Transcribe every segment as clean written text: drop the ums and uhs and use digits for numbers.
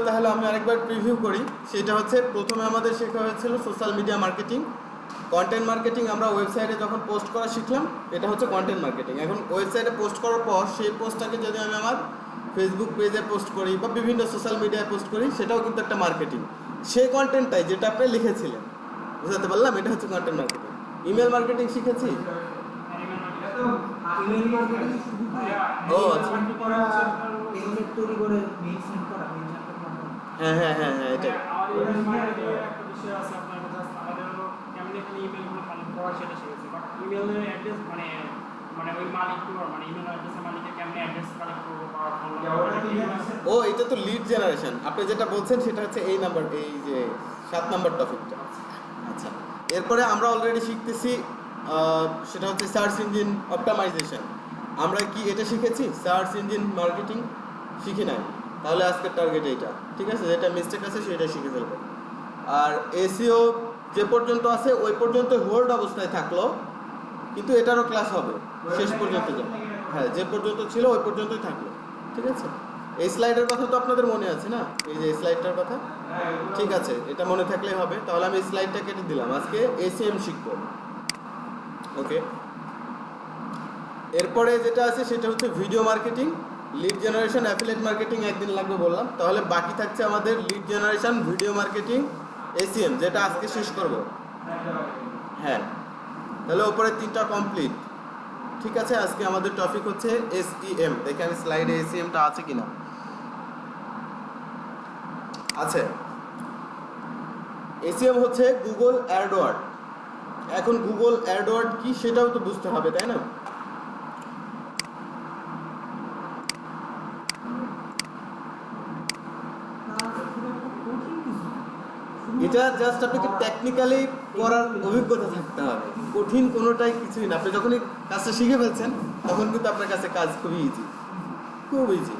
তাহলে আমি আরেকবার প্রিভিউ করি। সেটা হচ্ছে প্রথমে আমাদের শেখা হয়েছিল social media marketing, content marketing. আমরা ওয়েবসাইটে যখন পোস্ট করা শিখলাম, এটা হচ্ছে কন্টেন্ট মার্কেটিং। এখন ওয়েবসাইটে পোস্ট করার পর সেই পোস্টটাকে যদি আমি আমার ফেসবুক পেজে পোস্ট করি বা বিভিন্ন সোশ্যাল মিডিয়ায় পোস্ট করি, সেটাও কিন্তু একটা মার্কেটিং। সেই কন্টেন্টটাই যেটা আপনি লিখেছিলেন, বুঝতে পারলাম, এটা হচ্ছে কন্টেন্ট মার্কেটিং। ইমেল মার্কেটিং শিখেছি। ও আচ্ছা, হ্যাঁ হ্যাঁ হ্যাঁ হ্যাঁ, এটাই। ও, এটা তো লিড জেনারেশন। আপনি যেটা বলছেন সেটা হচ্ছে এই নাম্বার, এই যে 7 নাম্বার টপিকটা। আচ্ছা, এরপরে আমরা অলরেডি শিখতেছি, সেটা হচ্ছে সার্চ ইঞ্জিন অপটিমাইজেশন। আমরা কি এটা শিখেছি? সার্চ ইঞ্জিন মার্কেটিং শিখি নাই। তাহলে আজকের টার্গেট এইটা, ঠিক আছে? যেটা মিস্টেক আছে সেটা শিখে ফেলবো। আর এসইও যে পর্যন্ত আছে ওই পর্যন্ত হোল্ড অবস্থায় থাকলো, কিন্তু এটারও ক্লাস হবে শেষ পর্যন্ত। হ্যাঁ, যে পর্যন্ত ছিল ওই পর্যন্তই থাকলো, ঠিক আছে? এই স্লাইডের কথা তো আপনাদের মনে আছে না? এই যে স্লাইডটার কথা, ঠিক আছে, এটা মনে থাকলেই হবে। তাহলে আমি স্লাইডটা কেটে দিলাম। আজকে এসিএম শিখবো, ওকে? এরপরে যেটা আছে সেটা হচ্ছে video marketing, lead generation, affiliate marketing একদিন লাগবে বললাম। তাহলে বাকি থাকছে আমাদের lead generation, video marketing, ACM, যেটা আজকে শেষ করব। হ্যাঁ, তাহলে ওপরে 3টা কমপ্লিট, ঠিক আছে? আজকে আমাদের টপিক হচ্ছে এসইএম। দেখে আমি স্লাইডে এসইএমটা আছে কিনা। আছে। এসইএম হচ্ছে গুগল অ্যাডওয়ার্ড। এখন গুগল অ্যাডওয়ার্ড কি সেটাও তো বুঝতে হবে, তাই না? এটা জাস্ট আপনাকে টেকনিক্যালি করার অভিজ্ঞতা থাকতে হবে। কঠিন কোনোটাই কিছুই না। আপনি যখনই কাজটা শিখে ফেলছেন তখন কিন্তু আপনার কাছে কাজ খুবই ইজি, খুব ইজি।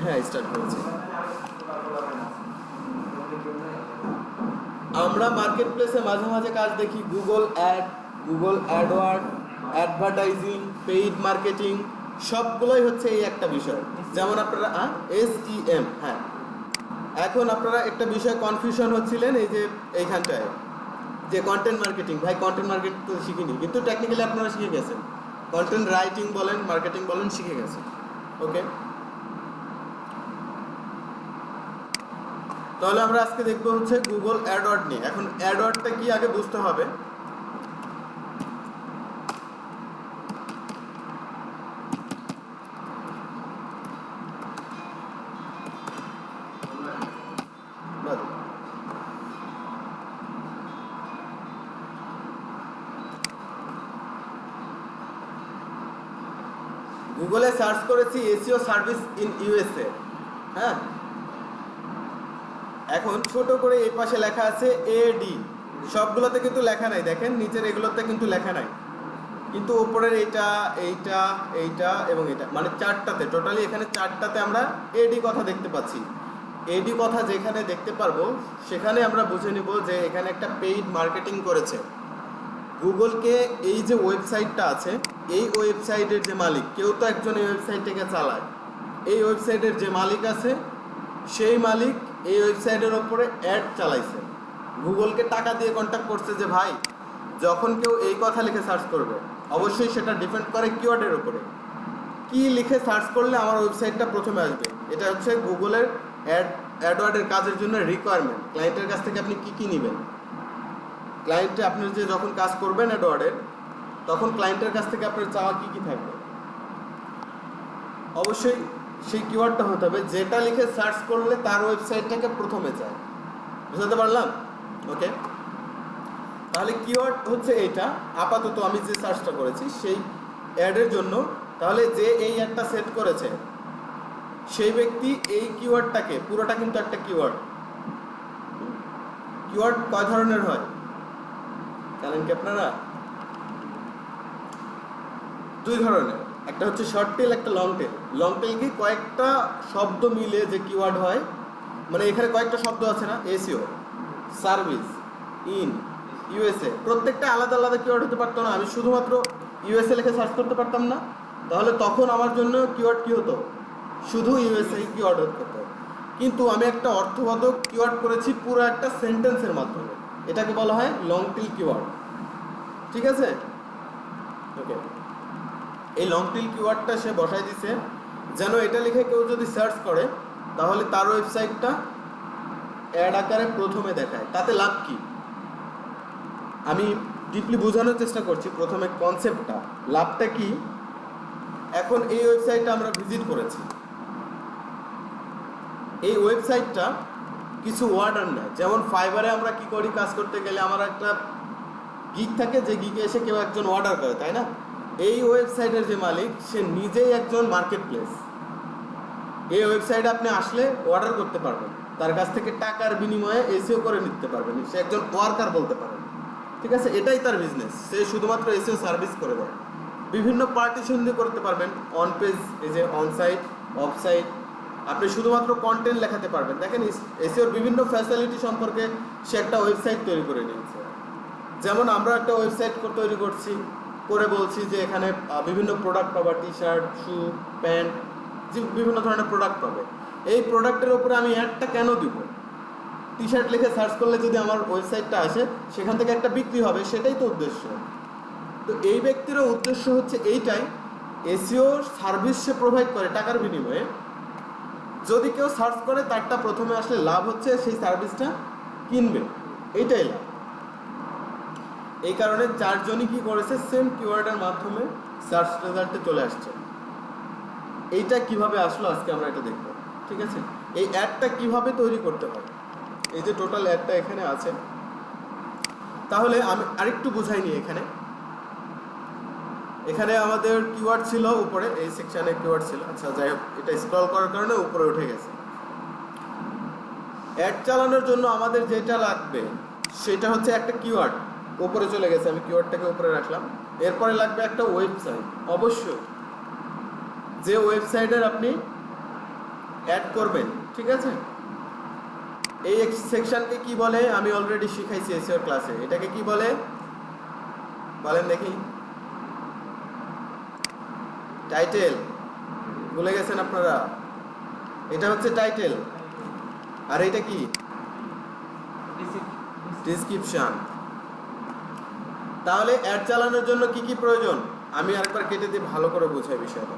হ্যাঁ, স্টার্ট করেছি। আমরা মার্কেট প্লেসে মাঝে মাঝে কাজ দেখি, Google ad, Google Edward, advertising, paid marketing, সবগুলোই হচ্ছে এই একটা বিষয়। যেমন আপনারা এসইএম, হ্যাঁ। এখন আপনারা একটা বিষয় কনফিউশন হচ্ছিলেন এই যে এইখানটায়, যে কন্টেন্ট মার্কেটিং। ভাই, কন্টেন্ট মার্কেটিং তো শিখিনি, কিন্তু টেকনিক্যালি আপনারা শিখে গেছেন। কন্টেন্ট রাইটিং বলেন, মার্কেটিং বলেন, শিখে গেছেন, ওকে? তাহলে আমরা আজকে দেখবো হচ্ছে গুগল অ্যাডওয়ার্ড নিয়ে। এখন অ্যাডওয়ার্ডটা কি আগে বুঝতে হবে। গুগলে সার্চ করেছি এসইও সার্ভিস ইন ইউএসএ, হ্যাঁ। এখন ছোট করে এই পাশে লেখা আছে এডি, সবগুলোতে কিন্তু লেখা নাই। দেখেন নিচের এগুলোতে কিন্তু লেখা নাই, কিন্তু উপরের এইটা, এইটা, এইটা এবং এটা, মানে 4টাতে, টোটালি এখানে 4টাতে আমরা এডি কথা দেখতে পাচ্ছি। এডি কথা যেখানে দেখতে পারবো সেখানে আমরা বুঝে নিব যে এখানে একটা পেইড মার্কেটিং করেছে। গুগলকে এই যে ওয়েবসাইটটা আছে, এই ওয়েবসাইটের যে মালিক, কেউ তো একজন এই ওয়েবসাইটটাকে চালায়। এই ওয়েবসাইটের যে মালিক আছে সেই মালিক এই ওয়েবসাইটের ওপরে অ্যাড চালাইছে, গুগলকে টাকা দিয়ে কন্ট্যাক্ট করছে যে ভাই যখন কেউ এই কথা লিখে সার্চ করবে, অবশ্যই সেটা ডিপেন্ড করে কিওয়ার্ডের উপরে। কি লিখে সার্চ করলে আমার ওয়েবসাইটটা প্রথমে আসবে, এটা হচ্ছে গুগলের অ্যাডওয়ার্ডের কাজের জন্য রিকোয়ারমেন্ট। ক্লায়েন্টের কাছ থেকে আপনি কি কি নেবেন, ক্লায়েন্টে আপনার যে যখন কাজ করবেন অ্যাডওয়ার্ডের, তখন ক্লায়েন্টের কাছ থেকে আপনার চাওয়া কি কি থাকবে, অবশ্যই সেই কিওয়ার্ডটা হতে হবে যেটা লিখে সার্চ করলে তার ওয়েবসাইটটাকে প্রথমে যায়। বুঝতে পারলাম, ওকে? তাহলে কিওয়ার্ড হচ্ছে এইটা। আপাতত আমি যে সার্চটা করেছি সেই অ্যাডের জন্য, তাহলে যে এই অ্যাডটা সেট করেছে সেই ব্যক্তি এই কিওয়ার্ডটাকে, পুরোটা কিন্তু একটা কিওয়ার্ড। কিওয়ার্ড কয় ধরনের হয় জানেন কি আপনারা? 2 ধরনের, একটা হচ্ছে শর্ট টেল, একটা লং টেল। লং টেল কি কয়েকটা শব্দ মিলে যে কিওয়ার্ড হয়, মানে এখানে কয়েকটা শব্দ আছে না, এসইও, সার্ভিস, ইন, ইউএসএ, প্রত্যেকটা আলাদা আলাদা কিওয়ার্ড হতে পারতো না? আমি শুধুমাত্র ইউএসএ লিখে সার্চ করতে পারতাম না? তাহলে তখন আমার জন্য কিওয়ার্ড কি হতো? শুধু ইউএসএ কিওয়ার্ড হতো। কিন্তু আমি একটা অর্থবোধক কিওয়ার্ড করেছি পুরো একটা সেন্টেন্সের মাধ্যমে, এটাকে বলা হয় লং টেল কিওয়ার্ড। ঠিক আছে, ওকে। এই লং টেল কিওয়ার্ডটা সে বসাই দিছে যেন এটা লিখে কেউ যদি সার্চ করে তাহলে তার ওয়েবসাইটটা অ্যাড আকারে প্রথমে দেখায়। তাতে লাভ কি আমি ডিপলি বোঝানোর চেষ্টা করছি। প্রথমে কনসেপ্টটা, লাভটা কি। এখন এই ওয়েবসাইটটা আমরা ভিজিট করেছি, এই ওয়েবসাইটটা কিছু অর্ডার নেয়। যেমন ফাইবারে আমরা কি করি, কাজ করতে গেলে আমার একটা গিগ থাকে, যে গিগে এসে কেউ একজন অর্ডার করে, তাই না? এই ওয়েবসাইটের যে মালিক সে নিজেই একজন মার্কেট প্লেস। এই ওয়েবসাইটে আপনি আসলে অর্ডার করতে পারবেন, তার কাছ থেকে টাকার বিনিময়ে এসিও করে নিতে পারবেন, সে একজন ওয়ার্কার বলতে পারেন। ঠিক আছে, এটাই তার বিজনেস। সে শুধুমাত্র এসিও সার্ভিস করে দেয়। বিভিন্ন পার্টিশন দিয়ে করতে পারবেন, অন পেজ, এই যে অন সাইট, অফ সাইট। আপনি শুধুমাত্র কন্টেন্ট লেখাতে পারবেন। দেখেন এসিওর বিভিন্ন ফ্যাসিলিটি সম্পর্কে সে একটা ওয়েবসাইট তৈরি করে নিয়েছে। যেমন আমরা একটা ওয়েবসাইট তৈরি করছি, করে বলছি যে এখানে বিভিন্ন প্রোডাক্ট পাবা, টি শার্ট, শু, প্যান্ট, যে বিভিন্ন ধরনের প্রোডাক্ট পাবে। এই প্রোডাক্টের উপরে আমি অ্যাডটা কেন দিব? টি শার্ট লিখে সার্চ করলে যদি আমার ওয়েবসাইটটা আসে, সেখান থেকে একটা বিক্রি হবে, সেটাই তো উদ্দেশ্য। তো এই ব্যক্তিরও উদ্দেশ্য হচ্ছে এইটাই, এসিও সার্ভিস সে প্রোভাইড করে টাকার বিনিময়ে। যদি কেউ সার্চ করে তারটা প্রথমে আসলে লাভ হচ্ছে সেই সার্ভিসটা কিনবে, এইটাই লাভ। এই কারণে চারজনই কি করেছে, সেম কিওয়ার্ডের মাধ্যমে সার্চ রেজাল্টে চলে আসছে। এইটা কিভাবে আসলো আজকে আমরা এটা দেখব। ঠিক আছে, এই অ্যাডটা কিভাবে তৈরি করতে হয়, এই যে টোটাল অ্যাডটা এখানে আছে। তাহলে আমি আরেকটু বুঝাই নিই। এখানে আমাদের কিওয়ার্ড ছিল উপরে, এই সেকশনে কিওয়ার্ড ছিল। আচ্ছা যাই হোক, এটা স্ক্রল করার কারণে উপরে উঠে গেছে। অ্যাড চালানোর জন্য আমাদের যেটা লাগবে সেটা হচ্ছে একটা কিওয়ার্ড। উপরে চলে গেছে, আমি কিওয়ার্ডটাকে উপরে রাখলাম। এরপরে লাগবে একটা ওয়েবসাইট, অবশ্যই যে ওয়েবসাইটের আপনি অ্যাড করবেন। ঠিক আছে, এই সেকশনকে কি বলে আমি অলরেডি শিখাইছি এসইওর ক্লাসে। এটাকে কি বলে বলেন দেখি? টাইটেল। ভুলে গেছেন আপনারা? এটা হচ্ছে টাইটেল, আর এটা কি? ডেসক্রিপশন। তাহলে অ্যাড চালানোর জন্য কি কি প্রয়োজন আমি আরেকবার কেটে দিয়ে ভালো করে বুঝাই বিষয়টা।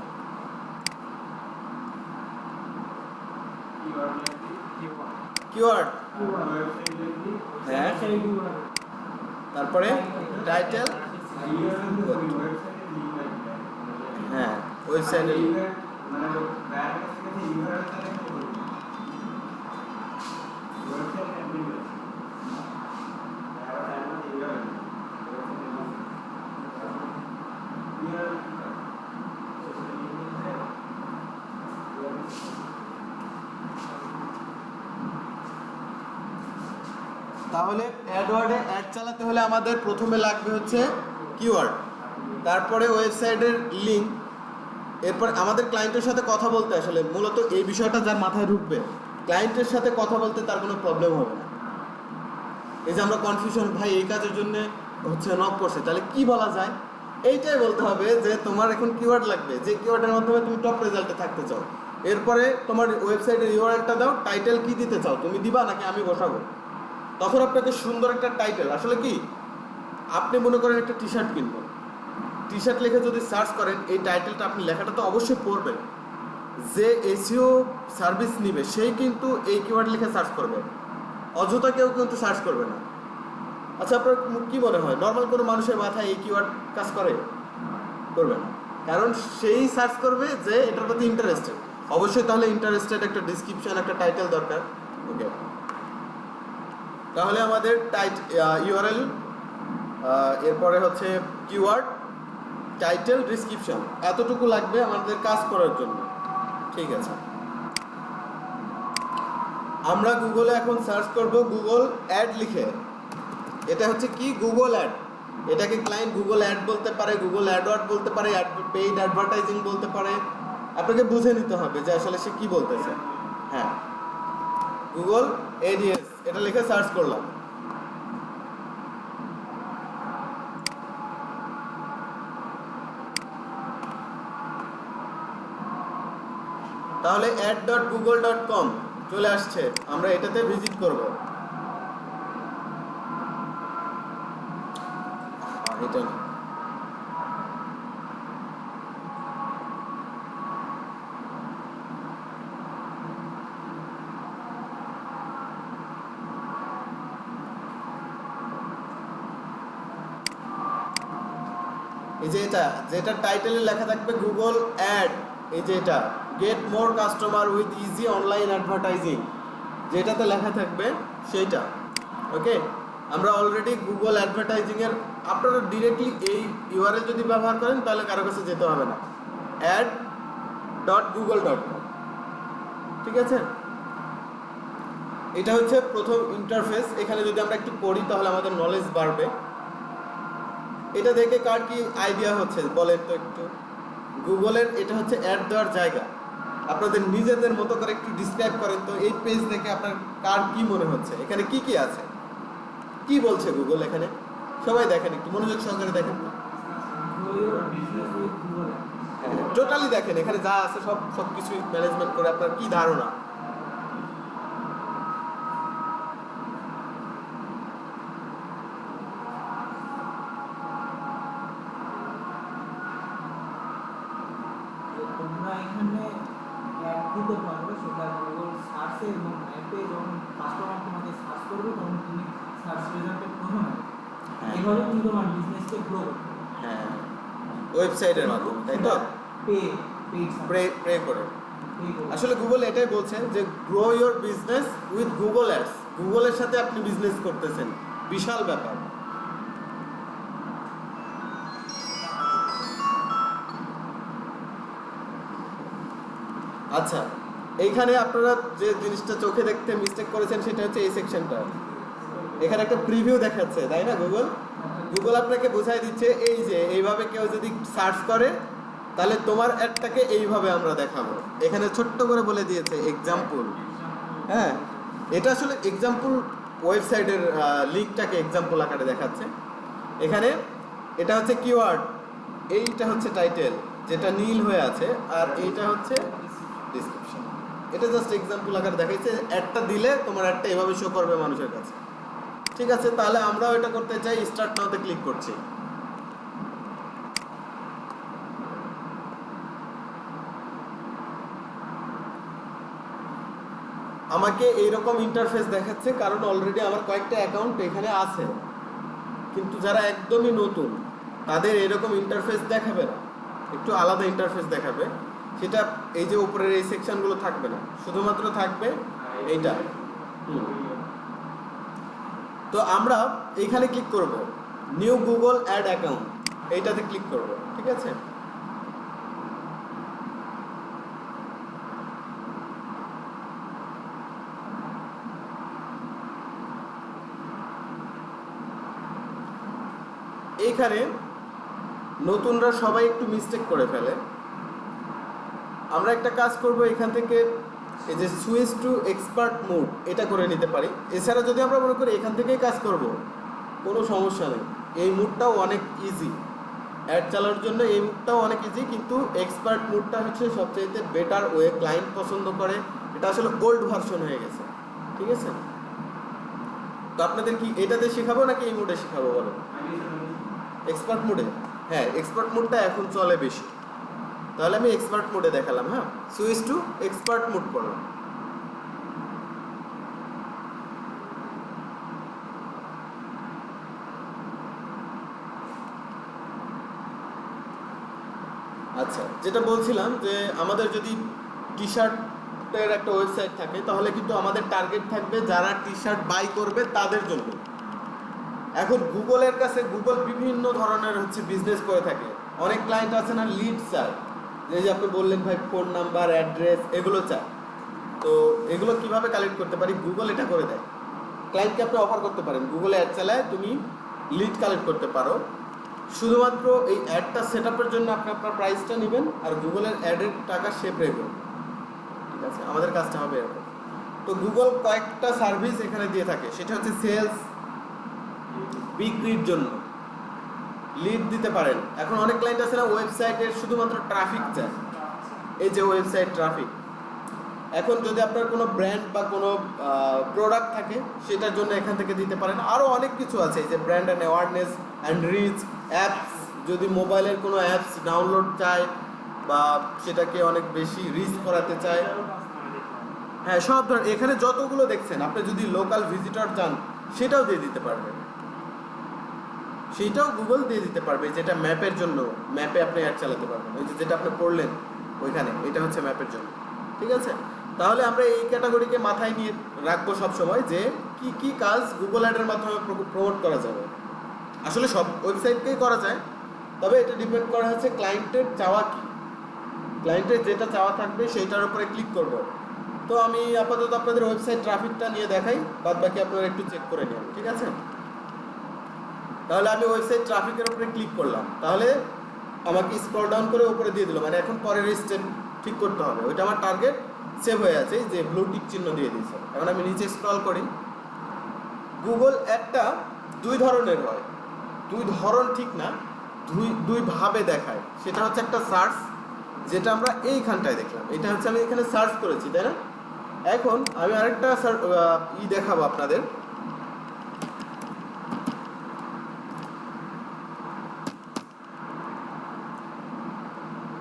কিওয়ার্ড, হ্যাঁ, তারপরে টাইটেল, হ্যাঁ, ওয়েবসাইটের তাহলে অ্যাডওয়ার্ডে অ্যাড চালাতে হলে আমাদের প্রথমে লাগবে হচ্ছে কিওয়ার্ড, তারপরে ওয়েবসাইটের লিঙ্ক, এরপর আমাদের ক্লায়েন্টের সাথে কথা বলতে। আসলে মূলত এই বিষয়টা যার মাথায় ঢুকবে, ক্লায়েন্টের সাথে কথা বলতে তার কোনো প্রবলেম হবে না। এই যে আমরা কনফিউশন, ভাই এই কাজের জন্য হচ্ছে নক করছে, তাহলে কি বলা যায়? এইটাই বলতে হবে যে তোমার এখন কিওয়ার্ড লাগবে, যে কিওয়ার্ডের মাধ্যমে তুমি টপ রেজাল্টে থাকতে চাও। এরপরে তোমার ওয়েবসাইটের ইউআরএলটা দাও, টাইটেল কি দিতে চাও, তুমি দিবা নাকি আমি বসাবো? তখন আপনাকে সুন্দর একটা টাইটেল, আসলে কি আপনি মনে করেন একটা টি শার্ট কিনবেন, টি শার্ট লিখে যদি সার্চ করেন, এই টাইটেলটা আপনি লেখাটা তো অবশ্যই পড়বেন। যে এসইও সার্ভিস নিবে সেই কিন্তু এই কিওয়ার্ড লিখে সার্চ করবে, অযথা কেউ কিন্তু সার্চ করবে না। আচ্ছা আপনার কি মনে হয় নর্মাল কোনো মানুষের মাথায় এই কিওয়ার্ড কাজ করে? করবে না, কারণ সেই সার্চ করবে যে এটার প্রতি ইন্টারেস্টেড। অবশ্যই তাহলে ইন্টারেস্টেড একটা ডিসক্রিপশন, একটা টাইটেল দরকার। ওকে, তাহলে আমাদের ইউআরএল, এরপরে হচ্ছে কিওয়ার্ড, টাইটেল, ডিসক্রিপশন, এতটুকু লাগবে আমাদের কাজ করার জন্য। ঠিক আছে, আমরা গুগলে এখন সার্চ করব গুগল অ্যাড লিখে। এটা হচ্ছে কি? Google ad. এটাকে ক্লায়েন্ট গুগল অ্যাড বলতে পারে, গুগল অ্যাডওয়ার্ড বলতে পারে, পেইড অ্যাডভার্টাইজিং বলতে পারে। আপনাকে বুঝে নিতে হবে যে আসলে সে কি বলতেছে। হ্যাঁ, গুগল এডিএস এটা লিখে সার্চ করলাম। তাহলে add.google.com চলে আসছে, আমরা এটাতে ভিজিট করব। এটা না, এই যে এটা, যেটা টাইটেলে লেখা থাকবে গুগল অ্যাড, এই যে এটা get more customer with easy online advertising, যেটাতে লেখা থাকবে সেইটা। ওকে, আমরা অলরেডি গুগল অ্যাডভার্টাইজিংয়ের, আপনারা ডিরেক্টলি এই ইউআরএল যদি ব্যবহার করেন তাহলে কারো কাছে যেতে হবে না, ad.google.com। ঠিক আছে, এটা হচ্ছে প্রথম ইন্টারফেস। এখানে যদি আমরা একটু পড়ি তাহলে আমাদের নলেজ বাড়বে। এটা দেখে কার কি আইডিয়া হচ্ছে বলেন তো একটু? গুগলের এটা হচ্ছে অ্যাড দেওয়ার জায়গা। আপনাদের নিজেদের মতো করে একটু ডিসক্রাইব করেন তো, এই পেজ দেখে আপনার কার কি মনে হচ্ছে, এখানে কি কি আছে, কি বলছে গুগল এখানে? সবাই দেখেন, একটু মনোযোগ সহকারে দেখেন। টোটালি দেখেন এখানে যা আছে সব কিছু ম্যানেজমেন্ট করে আপনার কি ধারণা? তোমরা এখানে অ্যাড দিতে পারবে, সেটা গুগল সার্চে এবং অ্যাপে যখন কাস্টমার তোমাকে সার্চ করবে তখন তুমি সার্চ রেজাল্টে প্রথম হবে। এইভাবে তুমি তোমার বিজনেসকে গ্রো করবে। হ্যাঁ, ওয়েবসাইটের মাধ্যমে, তাই তো? প্রে করে। আসলে গুগল এটাই বলছেন যে grow your business with Google ads. গুগলের সাথে আপনি বিজনেস করতেছেন, বিশাল ব্যাপার। আচ্ছা, এইখানে আপনারা যে জিনিসটা চোখে দেখতে মিস্টেক করেছেন সেটা হচ্ছে এই সেকশনটা। এখানে একটা প্রিভিউ দেখাচ্ছে, তাই না? গুগল আপনাকে বোঝাই দিচ্ছে এই যে এইভাবে কেউ যদি সার্চ করে তাহলে তোমার অ্যাডটাকে এইভাবে আমরা দেখাবো। এখানে ছোট্ট করে বলে দিয়েছে এক্সাম্পল। হ্যাঁ, এটা আসলে এক্সাম্পল, ওয়েবসাইটের লিঙ্কটাকে এক্সাম্পল আকারে দেখাচ্ছে। এখানে এটা হচ্ছে কিওয়ার্ড, এইটা হচ্ছে টাইটেল যেটা নীল হয়ে আছে, আর এইটা হচ্ছে ডিসক্রিপশন। এটা জাস্ট এক্সাম্পল আকারে দেখাইছে। অ্যাডটা দিলে তোমার অ্যাডটা এভাবে শো করবে মানুষের কাছে। ঠিক আছে, তাহলে আমরাও এটা করতে চাই। স্টার্ট নাওতে ক্লিক করছি। আমাকে এইরকম ইন্টারফেস দেখাচ্ছে কারণ অলরেডি আমার কয়েকটা অ্যাকাউন্ট এখানে আছে, কিন্তু যারা একদমই নতুন তাদের এরকম ইন্টারফেস দেখাবে না, একটু আলাদা ইন্টারফেস দেখাবে। সেটা এই যে উপরের এই সেকশনগুলো থাকবে না, শুধুমাত্র থাকবে এইটা। তো আমরা এইখানে ক্লিক করব, নিউ গুগল অ্যাড অ্যাকাউন্ট, এইটাতে ক্লিক করব। ঠিক আছে, এইখানে নতুনরা সবাই একটু মিস্টেক করে ফেলে। আমরা একটা কাজ করব, এখান থেকে এই যে সুইচ টু এক্সপার্ট মোড এটা করে নিতে পারি। এছাড়া যদি আমরা মনে করি এখান থেকেই কাজ করব, কোনো সমস্যা নেই। এই মুডটাও অনেক ইজি, অ্যাড চালানোর জন্য এই মুডটাও অনেক ইজি, কিন্তু এক্সপার্ট মুডটা হচ্ছে সবচাইতে বেটার ওয়ে, ক্লায়েন্ট পছন্দ করে। এটা আসলে ওল্ড ভার্সন হয়ে গেছে। ঠিক আছে, তো আপনাদের কি এটাতে শেখাবো নাকি এই মুডে শেখাবো বলো? এক্সপার্ট মোডে? হ্যাঁ, এক্সপার্ট মোডটা এখন চলে বেশি, তাহলে আমি এক্সপার্ট মোডে দেখালাম। হ্যাঁ, সুইচ টু এক্সপার্ট মোড করলাম। আচ্ছা, যেটা বলছিলাম যে আমাদের যদি টি শার্টের একটা ওয়েবসাইট থাকে তাহলে কিন্তু আমাদের টার্গেট থাকবে যারা টি শার্ট বাই করবে তাদের জন্য। এখন গুগলের কাছে গুগল বিভিন্ন ধরনের হচ্ছে বিজনেস করে থাকে। অনেক ক্লায়েন্ট আছে না, লিড চায়, যে আপনি বললেন ভাই ফোন নাম্বার, অ্যাড্রেস, এগুলো চায়। তো এগুলো কিভাবে কালেক্ট করতে পারি? গুগল এটা করে দেয়। ক্লায়েন্টকে আপনি অফার করতে পারেন, গুগলে অ্যাড চালায় তুমি লিড কালেক্ট করতে পারো। শুধুমাত্র এই অ্যাডটা সেট আপের জন্য আপনি আপনার প্রাইসটা নেবেন, আর গুগলের অ্যাডের টাকা সে পে করবে। ঠিক আছে, আমাদের কাজটা হবে এরকম। তো গুগল কয়েকটা সার্ভিস এখানে দিয়ে থাকে, সেটা হচ্ছে সেলস, বিক্রির জন্য লিড দিতে পারেন। এখন অনেক ক্লায়েন্ট আছে না ওয়েবসাইটের শুধুমাত্র ট্রাফিক চায়, এই যে ওয়েবসাইট ট্রাফিক, এখন যদি আপনার কোনো ব্র্যান্ড বা কোনো প্রোডাক্ট থাকে সেটার জন্য এখান থেকে দিতে পারেন। আরও অনেক কিছু আছে, যে brand and awareness and reach, apps, যদি মোবাইলের কোনো অ্যাপস ডাউনলোড চায় বা সেটাকে অনেক বেশি রিচ করাতে চায়, হ্যাঁ সব ধরনের এখানে যতগুলো দেখছেন, আপনি যদি লোকাল ভিজিটর চান সেটাও দিয়ে দিতে পারবেন, সেইটাও গুগল দিয়ে দিতে পারবে। যেটা ম্যাপের জন্য, ম্যাপে আপনি অ্যাড চালাতে পারবেন, ওই যে যেটা আপনি পড়লেন ওইখানে, এটা হচ্ছে ম্যাপের জন্য। ঠিক আছে, তাহলে আমরা এই ক্যাটাগরিকে মাথায় নিয়ে রাখবো সবসময়, যে কি কি কাজ গুগল অ্যাডের মাধ্যমে প্রমোট করা যাবে। আসলে সব ওয়েবসাইটকেই করা যায়, তবে এটা ডিপেন্ড করা হচ্ছে ক্লায়েন্টের চাওয়া কি, ক্লায়েন্টের যেটা চাওয়া থাকবে সেইটার উপরে ক্লিক করব। তো আমি আপাতত আপনাদের ওয়েবসাইট ট্রাফিকটা নিয়ে দেখাই, বাদ বাকি আপনারা একটু চেক করে নিন। ঠিক আছে, তাহলে আমি ওয়েবসাইট ট্রাফিকের উপরে ক্লিক করলাম, তাহলে আমাকে স্ক্রল ডাউন করে উপরে দিয়ে দিল, মানে এখন পরের স্টেপ ঠিক করতে হবে। ওইটা আমার টার্গেট সেভ হয়ে আছে, যে ব্লু টিক চিহ্ন দিয়ে দিয়েছে। এখন আমি নিচে স্ক্রল করি। গুগল অ্যাডটা দুই ধরনের হয়, দুই ধরন ঠিক না, দুই ভাবে দেখায়। সেটা হচ্ছে একটা সার্চ, যেটা আমরা এইখানটায় দেখলাম, এটা হচ্ছে আমি এখানে সার্চ করেছি, তাই না? এখন আমি আরেকটা দেখাবো আপনাদের।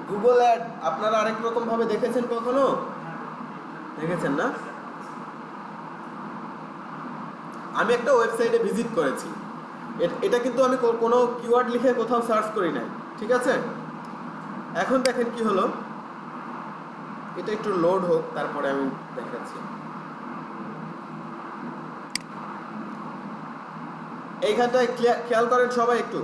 গুগল অ্যাড আপনারা আরেক রকম ভাবে দেখেছেন কখনো? দেখেছেন না? আমি একটা ওয়েবসাইটে ভিজিট করেছি, এটা কিন্তু আমি কোনো কিওয়ার্ড লিখে কোথাও সার্চ করি নাই। ঠিক আছে, এখন দেখেন কি হলো, এটা একটু লোড হোক, তারপরে আমি দেখাচ্ছি। এইখানটায় খেয়াল করেন সবাই একটু,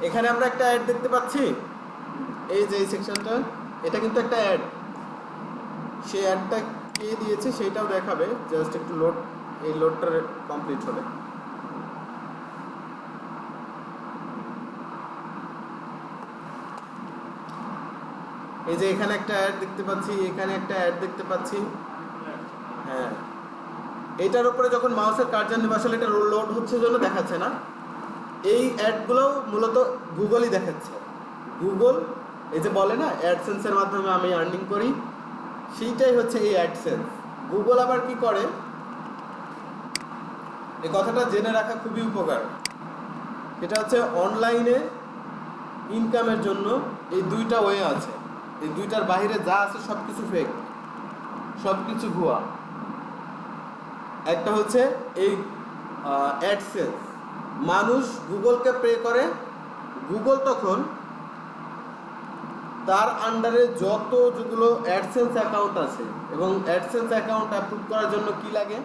এখানে আমরা একটা অ্যাড দেখতে পাচ্ছি, এই যে এই সেকশনটা, এটা কিন্তু একটা অ্যাড। সেই অ্যাডটা কে দিয়েছে সেইটাও দেখাবে, জাস্ট একটু লোড, এই লোডটা কমপ্লিট হবে। এই যে এখানে একটা অ্যাড দেখতে পাচ্ছি, এখানে একটা অ্যাড দেখতে পাচ্ছি। হ্যাঁ, এটার উপরে যখন মাউসের কার্যর নিব, আসলে এটা লোড হচ্ছে জন্য দেখাচ্ছে না। এই অ্যাডগুলোও মূলত গুগলই দেখাচ্ছে। গুগল এই যে বলে না অ্যাডসেন্সের মাধ্যমে আমি আর্নিং করি, সেইটাই হচ্ছে এই অ্যাডসেন্স। গুগল আবার কি করে, এই কথাটা জেনে রাখা খুবই উপকার। এটা হচ্ছে অনলাইনে ইনকামের জন্য এই দুইটা ওয়ে আছে, এই দুইটার বাইরে যা আছে সব কিছু ফেক, সব কিছু ভুয়া। একটা হচ্ছে এই অ্যাডসেন্স, মানুষ গুগলকে পে করে, গুগল তখন তার আন্ডারে যেগুলো অ্যাডসেন্স অ্যাকাউন্ট আছে, এবং অ্যাডসেন্স অ্যাকাউন্ট অ্যাপ্রুভ করার জন্য কি লাগে,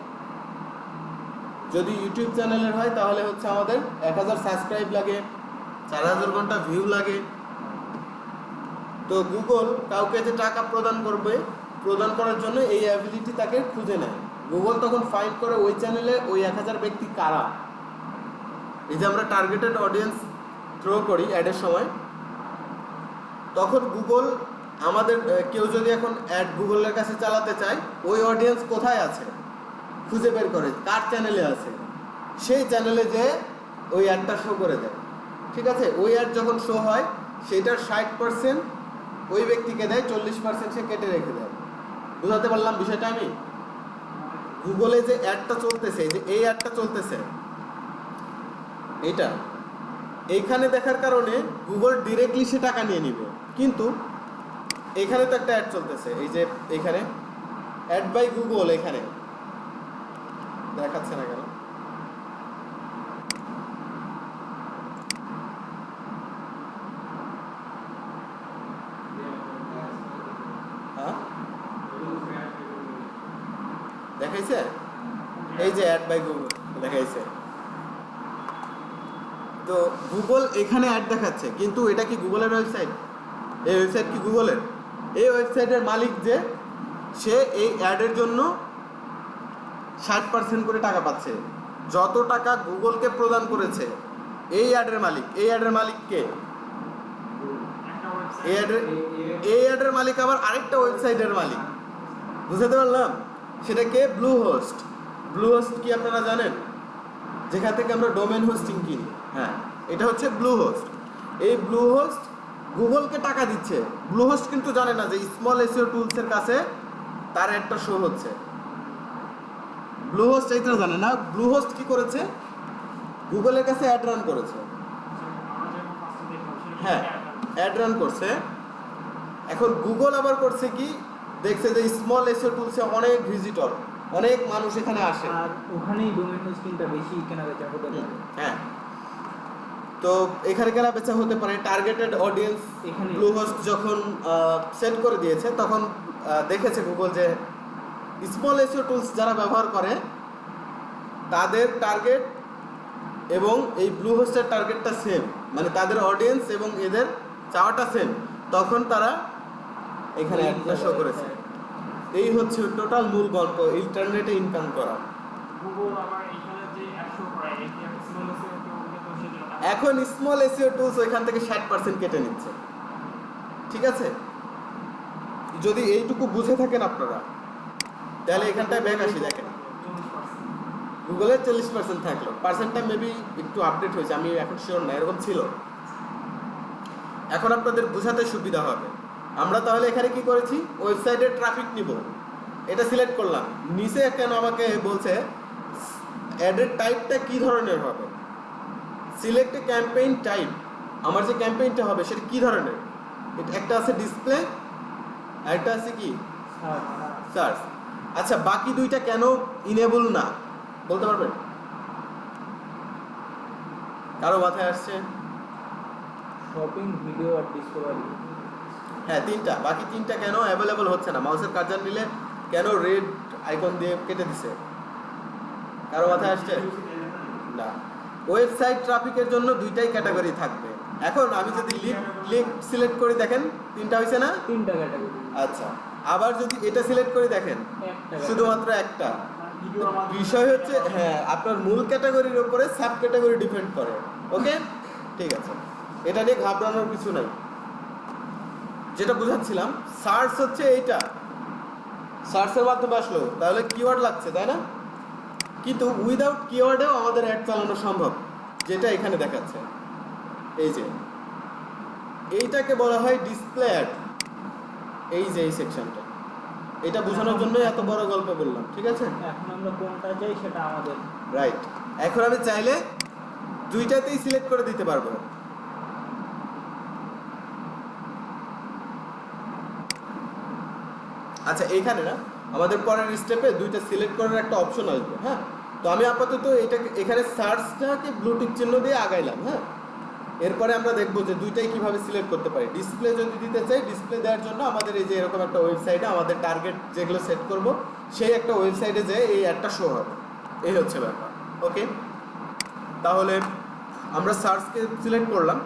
যদি ইউটিউব চ্যানেলের হয় তাহলে হচ্ছে আমাদের 1000 সাবস্ক্রাইব লাগে, 4000 ঘন্টা ভিউ লাগে। তো গুগল কাউকে যে টাকা প্রদান করার জন্য এই অ্যাবিলিটি তাকে খুঁজে নেয়। গুগল তখন ফাইন্ড করে ওই চ্যানেলে ওই 1000 ব্যক্তি কারা। এই যে আমরা টার্গেটেড অডিয়েন্স থ্রো করি অ্যাডের সময়, তখন গুগল আমাদের কেউ যদি এখন অ্যাড গুগলের কাছে চালাতে চায়, ওই অডিয়েন্স কোথায় আছে খুঁজে বের করে, কার চ্যানেলে আছে, সেই চ্যানেলে যে ওই অ্যাডটা শো করে দেয়। ঠিক আছে, ওই অ্যাড যখন শো হয় সেটার 60% ওই ব্যক্তিকে দেয়, 40% সে কেটে রেখে দেয়। বুঝাতে পারলাম বিষয়টা আমি? গুগলে যে অ্যাডটা চলতেছে, যে এই অ্যাডটা চলতেছে, এইখানে দেখার কারণে গুগল ডিরেক্টলি সে টাকা নিয়ে নিবে, কিন্তু এখানে তো একটা অ্যাড চলতেছে, এই যে এখানে অ্যাড বাই গুগল, এখানে দেখাচ্ছে না কেন? হ্যাঁ, দেখাইছে, এই যে অ্যাড বাই গুগল দেখাইছে। তো গুগল এখানে অ্যাড দেখাচ্ছে, কিন্তু এটা কি গুগলের ওয়েবসাইট? এই ওয়েবসাইট কি গুগলের? এই ওয়েবসাইটের মালিক যে, সে এই অ্যাডের জন্য 60% করে টাকা পাচ্ছে। যত টাকা গুগলকে প্রদান করেছে এই অ্যাডের মালিক, এই অ্যাডের মালিক কে? এই অ্যাডের মালিক আবার আরেকটা ওয়েবসাইটের মালিক। বুঝতে পারলাম? সেটা কে? Bluehost. ব্লু হোস্ট কি আপনারা জানেন? যেখান থেকে আমরা ডোমেন হোস্টিং কিনি। হ্যাঁ, এটা হচ্ছে ব্লু হোস্ট। এই ব্লু হোস্ট গুগলকে টাকা দিচ্ছে। ব্লু হোস্ট কিন্তু জানে না যে স্মল এসইও টুলসের কাছে তার একটা শো হচ্ছে। ব্লু হোস্ট এইটা জানে না। ব্লু হোস্ট কি করেছে, গুগলের কাছে অ্যাড রান করেছে। হ্যাঁ, অ্যাড রান করছে। এখন গুগল আবার করছে কি, দেখছে যে স্মল এসইও টুলসে অনেক ভিজিটর, অনেক মানুষ এখানে আসে, আর ওখানেই ডোমেইন হোস্টিংটা বেশি কেনাবেচা হতে পারে। হ্যাঁ, তো এখানে কেনা বেচা হতে পারে। টার্গেটেড অডিয়েন্স এখানে ব্লু হোস্ট যখন সেট করে দিয়েছে তখন দেখেছে গুগল যে স্মল এসইও টুলস যারা ব্যবহার করে তাদের টার্গেট এবং এই ব্লু হোস্টের টার্গেটটা সেম, মানে তাদের অডিয়েন্স এবং এদের চাওয়াটা সেম, তখন তারা এখানে অ্যাডটা শো করেছে। এই হচ্ছে টোটাল মূল গল্প ইন্টারনেটে ইনকাম করা। গুগল আবার এখানে যে 100 করে এই যে স্মল এসইও তো সেগুলো এখন স্মল এসইও টুলস ওইখান থেকে 60% কেটে নিচ্ছে। ঠিক আছে, যদি এইটুকু বুঝে থাকেন আপনারা তাহলে এখানটায় ব্যাক আসি। দেখেন 40%। গুগলের 40% থাকলো, পার্সেন্টটা মেবি একটু আপডেট হয়েছে, আমি এখন শিওর না, এরকম ছিল। এখন আপনাদের বোঝাতে সুবিধা হবে। আমরা তাহলে এখানে কি করেছি, ওয়েবসাইটের ট্রাফিক নিব, এটা সিলেক্ট করলাম। নিচে কেন আমাকে বলছে অ্যাডের টাইপটা কি ধরনের হবে, সিলেক্ট ক্যাম্পেইন টাইপ। আমার যে ক্যাম্পেইনটা হবে সেটা কি ধরনের, একটা আছে ডিসপ্লে, একটা আছে কি সার্চ। আচ্ছা, বাকি দুইটা কেন ইনেবল না বলতে পারবেন? কারো মাথায় আসছে? শপিং, ভিডিও আর ডিসকভারি। হ্যাঁ, তিনটা, বাকি তিনটা কেন অ্যাভেলেবল হচ্ছে না? মাউসের কার্সার নিলে কেন রেড আইকন দিয়ে কেটে দিছে? কারো মাথায় আসছে? না, ওয়েবসাইট ট্রাফিকের জন্য দুইটাই ক্যাটাগরি থাকবে। এখন আমি যদি লিঙ্ক সিলেক্ট করি, দেখেন তিনটা হয়েছে না? তিনটা ক্যাটাগরি। আচ্ছা, আবার যদি এটা সিলেক্ট করি, দেখেন একটা শুধুমাত্র একটা। ভিডিও আমাদের বিষয় হচ্ছে, হ্যাঁ, আপনার মূল ক্যাটাগরির উপরে সাব ক্যাটাগরি ডিপেন্ড করে। ওকে, ঠিক আছে, এটা নিয়ে ঘাবড়ানোর কিছু নাই। যেটা বুঝাচ্ছিলাম, সার্চ হচ্ছে এইটা, সার্চের মাধ্যমে আসলো, তাহলে কিওয়ার্ড লাগছে, তাই না? কিন্তু উইদাউট কিওয়ার্ডেও আমাদের অ্যাড চালানো সম্ভব, যেটা এখানে দেখাচ্ছে। এই যে এইটাকে বলা হয় ডিসপ্লে অ্যাড। এই যে এই সেকশনটা, এটা বোঝানোর জন্য এত বড় গল্প বললাম। ঠিক আছে, এখন আমরা কোনটা চাই সেটা আমাদের। রাইট। এখন আমি চাইলে দুইটাতেই সিলেক্ট করে দিতে পারবো। আচ্ছা, এইখানে না, আমাদের পরের স্টেপে দুইটা সিলেক্ট করার একটা অপশন আসবে। হ্যাঁ, তো আমি আপাতত এটাকে এখানে সার্চটাকে ব্লুটিক চিহ্ন দিয়ে আগাইলাম। হ্যাঁ, এরপরে আমরা দেখবো যে দুইটাই কিভাবে সিলেক্ট করতে পারি। ডিসপ্লে যদি দিতে চাই, ডিসপ্লে দেওয়ার জন্য আমাদের এই যে এরকম একটা ওয়েবসাইটে আমাদের টার্গেট যেগুলো সেট করব সেই একটা ওয়েবসাইটে যে এই অ্যাডটা শো হবে, এই হচ্ছে ব্যাপার। ওকে, তাহলে আমরা সার্চকে সিলেক্ট করলাম।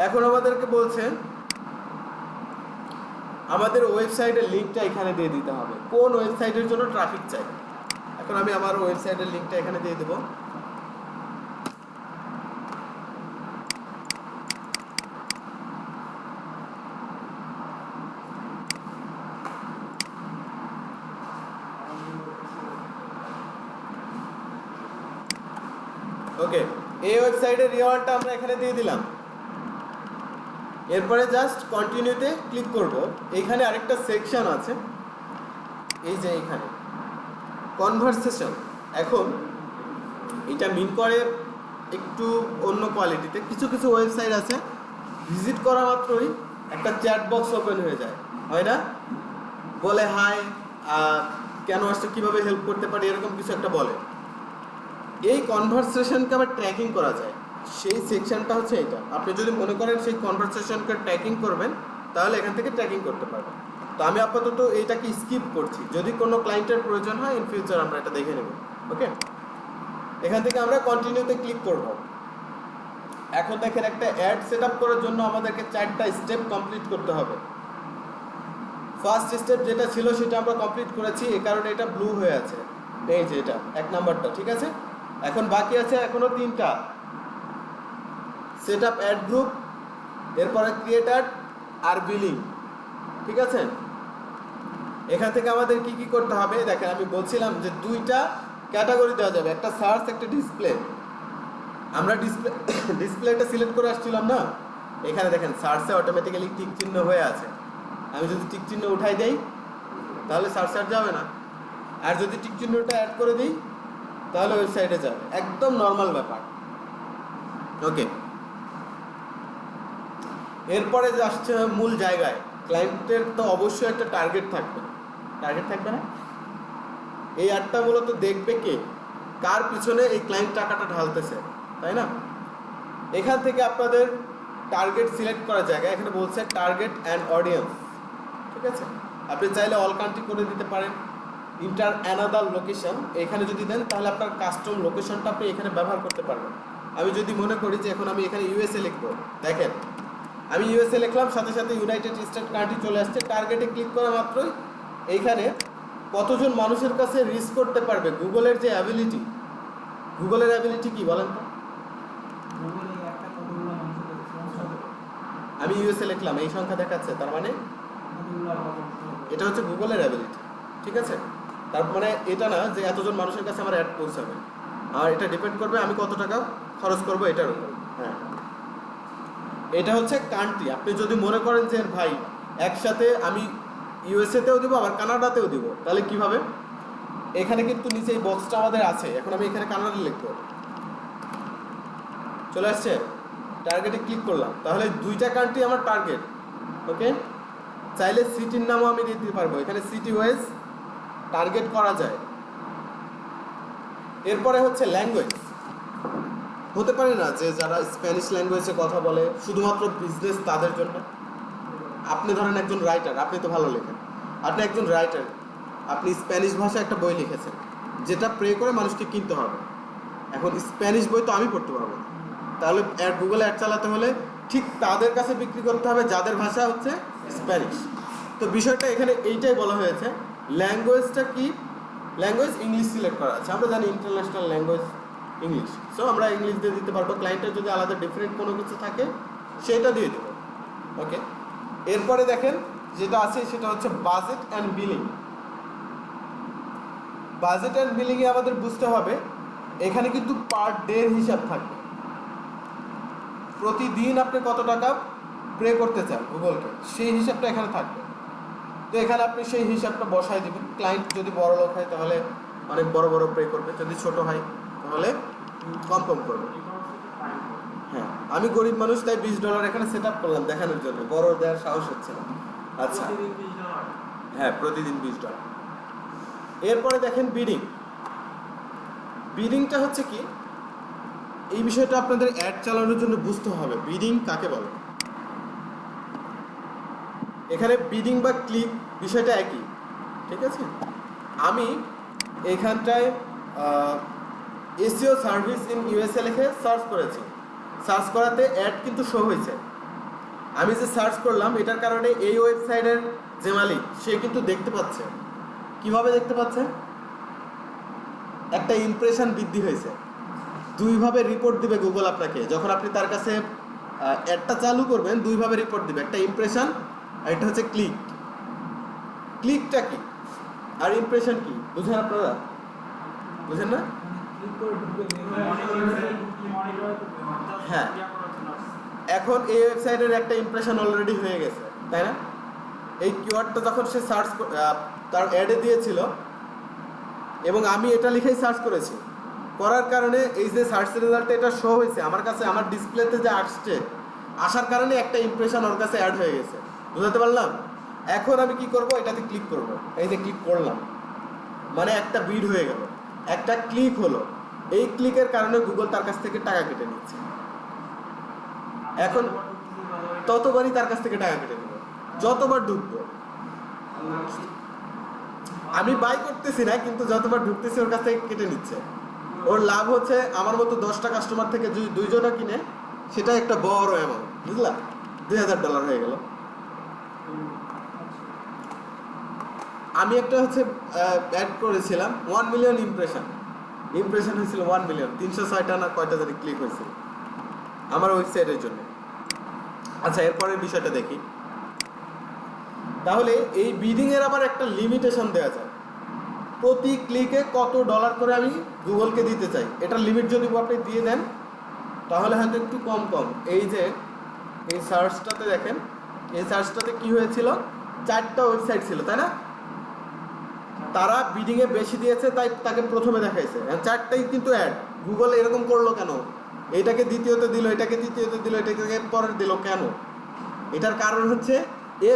এখন আমাদেরকে বলছে আমাদের ওয়েবসাইটের লিঙ্কটা এখানে দিয়ে দিতে হবে, কোন ওয়েবসাইটের জন্য ট্রাফিক চাই। এখন আমি আমার ওয়েবসাইটের লিঙ্কটা এখানে দিয়ে দেবো। ওকে, এই ওয়েবসাইটের রিওয়ার্ডটা আমরা এখানে দিয়ে দিলাম। এরপরে জাস্ট কন্টিনিউতে ক্লিক করব। এখানে আরেকটা সেকশন আছে, এই যে এখানে কনভারসেশন। এখন এটা মিন করে একটু অন্য কোয়ালিটিতে। কিছু কিছু ওয়েবসাইট আছে ভিজিট করা মাত্রই একটা চ্যাট বক্স ওপেন হয়ে যায়, হয় না? বলে হাই, কেন আসছে, কীভাবে হেল্প করতে পারি, এরকম কিছু একটা বলে। এই কনভারসেশনকে আবার ট্র্যাকিং করা যায়, সেই সেকশনটা হচ্ছে এটা। আপনি যদি মনে করেন সেই কনভারসেশনকে ট্র্যাকিং করবেন, তাহলে এখান থেকে ট্র্যাকিং করতে পারবেন। তো আমি আপাতত এইটাকে স্কিপ করছি, যদি কোনো ক্লায়েন্টের প্রয়োজন হয় ইন ফিউচার আমরা এটা দেখে নেব। ওকে, এখান থেকে আমরা কন্টিনিউতে ক্লিক করব। এখন দেখেন একটা অ্যাড সেট আপ করার জন্য আমাদেরকে 4টা স্টেপ কমপ্লিট করতে হবে। ফার্স্ট স্টেপ যেটা ছিল সেটা আমরা কমপ্লিট করেছি, এই কারণে এটা ব্লু হয়ে আছে। এই যে এটা 1 নাম্বারটা, ঠিক আছে। এখন বাকি আছে এখনো 3টা, সেট আপ অ্যাড গ্রুপ, এরপরে ক্রিয়েটার আর বিলিং। ঠিক আছে, এখান থেকে আমাদের কি কি করতে হবে দেখেন। আমি বলছিলাম যে 2টা ক্যাটাগরি দেওয়া যাবে, একটা সার্চ একটা ডিসপ্লে। আমরা ডিসপ্লেটা সিলেক্ট করে আসছিলাম না, এখানে দেখেন সার্চে অটোমেটিক্যালি টিক চিহ্ন হয়ে আছে। আমি যদি টিক চিহ্ন উঠাই দেই তাহলে সার্চে আর যাবে না, আর যদি টিক চিহ্নটা অ্যাড করে দিই তাহলে ওয়েবসাইটে যাবে। একদম নর্মাল ব্যাপার। ওকে, এরপরে যে আসছে মূল জায়গায়, ক্লায়েন্টের তো অবশ্যই একটা টার্গেট থাকবে না? এই অ্যাডটা মূলত দেখবে কে, কার পিছনে এই ক্লায়েন্ট টাকাটা ঢালতেছে, তাই না? এখান থেকে আপনাদের টার্গেট সিলেক্ট করার জায়গা এখানে বলছে টার্গেট অ্যান্ড অডিয়েন্স, ঠিক আছে? আপনি চাইলে অল কান্ট্রি করে দিতে পারেন, ইন্টার অ্যানাদার লোকেশন এখানে যদি দেন তাহলে আপনার কাস্টম লোকেশনটা আপনি এখানে ব্যবহার করতে পারবেন। আমি যদি মনে করি যে এখন আমি এখানে ইউএসএ লিখবো, দেখেন আমি ইউএসএ লিখলাম, সাথে সাথে ইউনাইটেড স্টেট কান্ট্রি চলে আসছে। টার্গেটে ক্লিক করা মাত্রই এইখানে কতজন মানুষের কাছে রিচ করতে পারবে, গুগলের যে অ্যাবিলিটি, গুগলের অ্যাবিলিটি কি বলেন তো? গুগল এই একটা কতগুলো মানুষের কাছে পৌঁছাবে, আমি ইউএসএ লিখলাম, এই সংখ্যা দেখাচ্ছে, তার মানে কতগুলো পৌঁছাবে। এটা হচ্ছে গুগলের অ্যাবিলিটি, ঠিক আছে? তার মানে এটা না যে এতজন মানুষের কাছে আমার অ্যাড পৌঁছাবে, আর এটা ডিপেন্ড করবে আমি কত টাকা খরচ করবো এটার উপর। হ্যাঁ, এটা হচ্ছে কান্ট্রি। আপনি যদি মনে করেন যে ভাই একসাথে আমি ইউএসএতেও দিব আবার কানাডাতেও দিব, তাহলে কিভাবে? এখানে কিন্তু নিচে এই বক্সটা আমাদের আছে, এখন আমি এখানে কানাডা লিখবো, চলে আসছে, টার্গেটে ক্লিক করলাম, তাহলে দুইটা কান্ট্রি আমার টার্গেট। ওকে, চাইলে সিটির নামও আমি দিতে পারবো, এখানে সিটি ওয়াইজ টার্গেট করা যায়। এরপরে হচ্ছে ল্যাঙ্গুয়েজ। হতে পারে না যে যারা স্প্যানিশ ল্যাঙ্গুয়েজে কথা বলে শুধুমাত্র বিজনেস তাদের জন্য। আপনি ধরেন একজন রাইটার, আপনি তো ভালো লেখেন, আপনি একজন রাইটার, আপনি স্প্যানিশ ভাষায় একটা বই লিখেছেন যেটা প্রে করে মানুষকে কিনতে হবে। এখন স্প্যানিশ বই তো আমি পড়তে পারবো না, তাহলে গুগলে অ্যাড চালাতে হলে ঠিক তাদের কাছে বিক্রি করতে হবে যাদের ভাষা হচ্ছে স্প্যানিশ। তো বিষয়টা এখানে এইটাই বলা হয়েছে। ল্যাঙ্গুয়েজটা কি? ল্যাঙ্গুয়েজ ইংলিশ সিলেক্ট করা আছে, আমরা জানি ইন্টারন্যাশনাল ল্যাঙ্গুয়েজ ইংলিশ, সো আমরা ইংলিশ দিয়ে দিতে পারবো। ক্লায়েন্টের যদি আলাদা ডিফারেন্ট কোনো কিছু থাকে সেটা দিয়ে দেবো। ওকে, এরপরে দেখেন যেটা আছে সেটা হচ্ছে budget and billing. Budget and বিলিংয়ে আমাদের বুঝতে হবে এখানে কিন্তু পার ডে হিসাব থাকবে, প্রতিদিন আপনি কত টাকা প্রে করতে চান গুগলকে সেই হিসাবটা এখানে থাকবে। তো এখানে আপনি সেই হিসাবটা বসায় দিবেন। ক্লায়েন্ট যদি বড় লোক হয় তাহলে অনেক বড় বড় প্রে করবে, যদি ছোট হয় তাহলে কম কম করবে। হ্যাঁ, আমি গরিব মানুষ তাই $20 এখানে সেট আপ করলাম দেখানোর জন্য, বড় দেওয়ার সাহস হচ্ছে না। আচ্ছা, হ্যাঁ, প্রতিদিন $20। এরপরে দেখেন বিডিং। বিডিংটা হচ্ছে কি, এই বিষয়টা আপনাদের অ্যাড চালানোর জন্য বুঝতে হবে বিডিং কাকে বলে। এখানে বিডিং বা ক্লিক বিষয়টা একই, ঠিক আছে? আমি এখানটায় এসইও সার্ভিস ইন ইউএসএ লিখে সার্চ করেছি, সার্চ করাতে অ্যাড কিন্তু শো হয়েছে। আমি যে সার্চ করলাম এটার কারণে এই ওয়েবসাইটের যে মালিক সে কিন্তু দেখতে পাচ্ছে। কিভাবে দেখতে পাচ্ছে? একটা ইমপ্রেশন বৃদ্ধি হয়েছে। দুইভাবে রিপোর্ট দিবে গুগল আপনাকে, যখন আপনি তার কাছে অ্যাডটা চালু করবেন দুইভাবে রিপোর্ট দিবে, একটা ইমপ্রেশন আর একটা হচ্ছে ক্লিক। ক্লিকটা কি আর ইমপ্রেশন কি বুঝেন আপনারা? বুঝেন না? ক্লিক করে ঢুকে হ্যাঁ, এখন এই ওয়েবসাইটের একটা ইমপ্রেশন অলরেডি হয়ে গেছে, তাই না? এই কিওয়ার্ডটা যখন সে সার্চ তার অ্যাডে দিয়েছিল এবং আমি এটা লিখেই সার্চ করেছি, করার কারণে এই যে সার্চ রেজাল্টে এটা শো হয়েছে আমার কাছে, আমার ডিসপ্লেতে যে আসছে, আসার কারণে একটা ইমপ্রেশন ওর কাছে অ্যাড হয়ে গেছে। বুঝতে পারলাম? এখন আমি কি করব? এটাতে ক্লিক করব। এই যে ক্লিক করলাম মানে একটা বিড হয়ে গেল, একটা ক্লিক হলো। এই ক্লিকের কারণে গুগল তার কাছ থেকে টাকা কেটে নিচ্ছে। এখন ততবারই তার কাছ থেকে টাকা কেটে নেবে, যতবার ঢুকবো। আমি বাই করতেছি না, কিন্তু যতবার ঢুকতেছি ওর কাছ থেকে কেটে নিচ্ছে। ওর লাভ হচ্ছে আমার মতো 10টা কাস্টমার থেকে যদি 2 জনও কিনে সেটা একটা বড় অ্যামাউন্ট, বুঝলা? $2000 হয়ে গেল। আমি একটা হচ্ছে অ্যাড করেছিলাম 1 মিলিয়ন ইমপ্রেশন হয়েছিল 1 মিলিয়ন, 306টা না কয়টা জানি ক্লিক হয়েছিল আমার ওয়েবসাইটের জন্য। আচ্ছা, এরপরের বিষয়টা দেখি। তাহলে এই বিডিং এর আবার একটা লিমিটেশন দেওয়া যায়, প্রতি ক্লিকে কত ডলার করে আমি গুগলকে দিতে চাই, এটার লিমিট যদি আপনি দিয়ে দেন তাহলে হয়তো একটু কম কম। এই যে এই সার্চটাতে দেখেন, এই সার্চটাতে কি হয়েছিল, 4টা ওয়েবসাইট ছিল তাই না, তারা বিডিং এ বেশি দিয়েছে তাই তাকে প্রথমে দেখাইছে, 4টাই কিন্তু অ্যাড। গুগল এরকম করলো কেন, এটাকে দ্বিতীয়তে দিল, এটাকে তৃতীয়তে দিল, এটাকে পরের দিল কেন? এটার কারণ হচ্ছে এ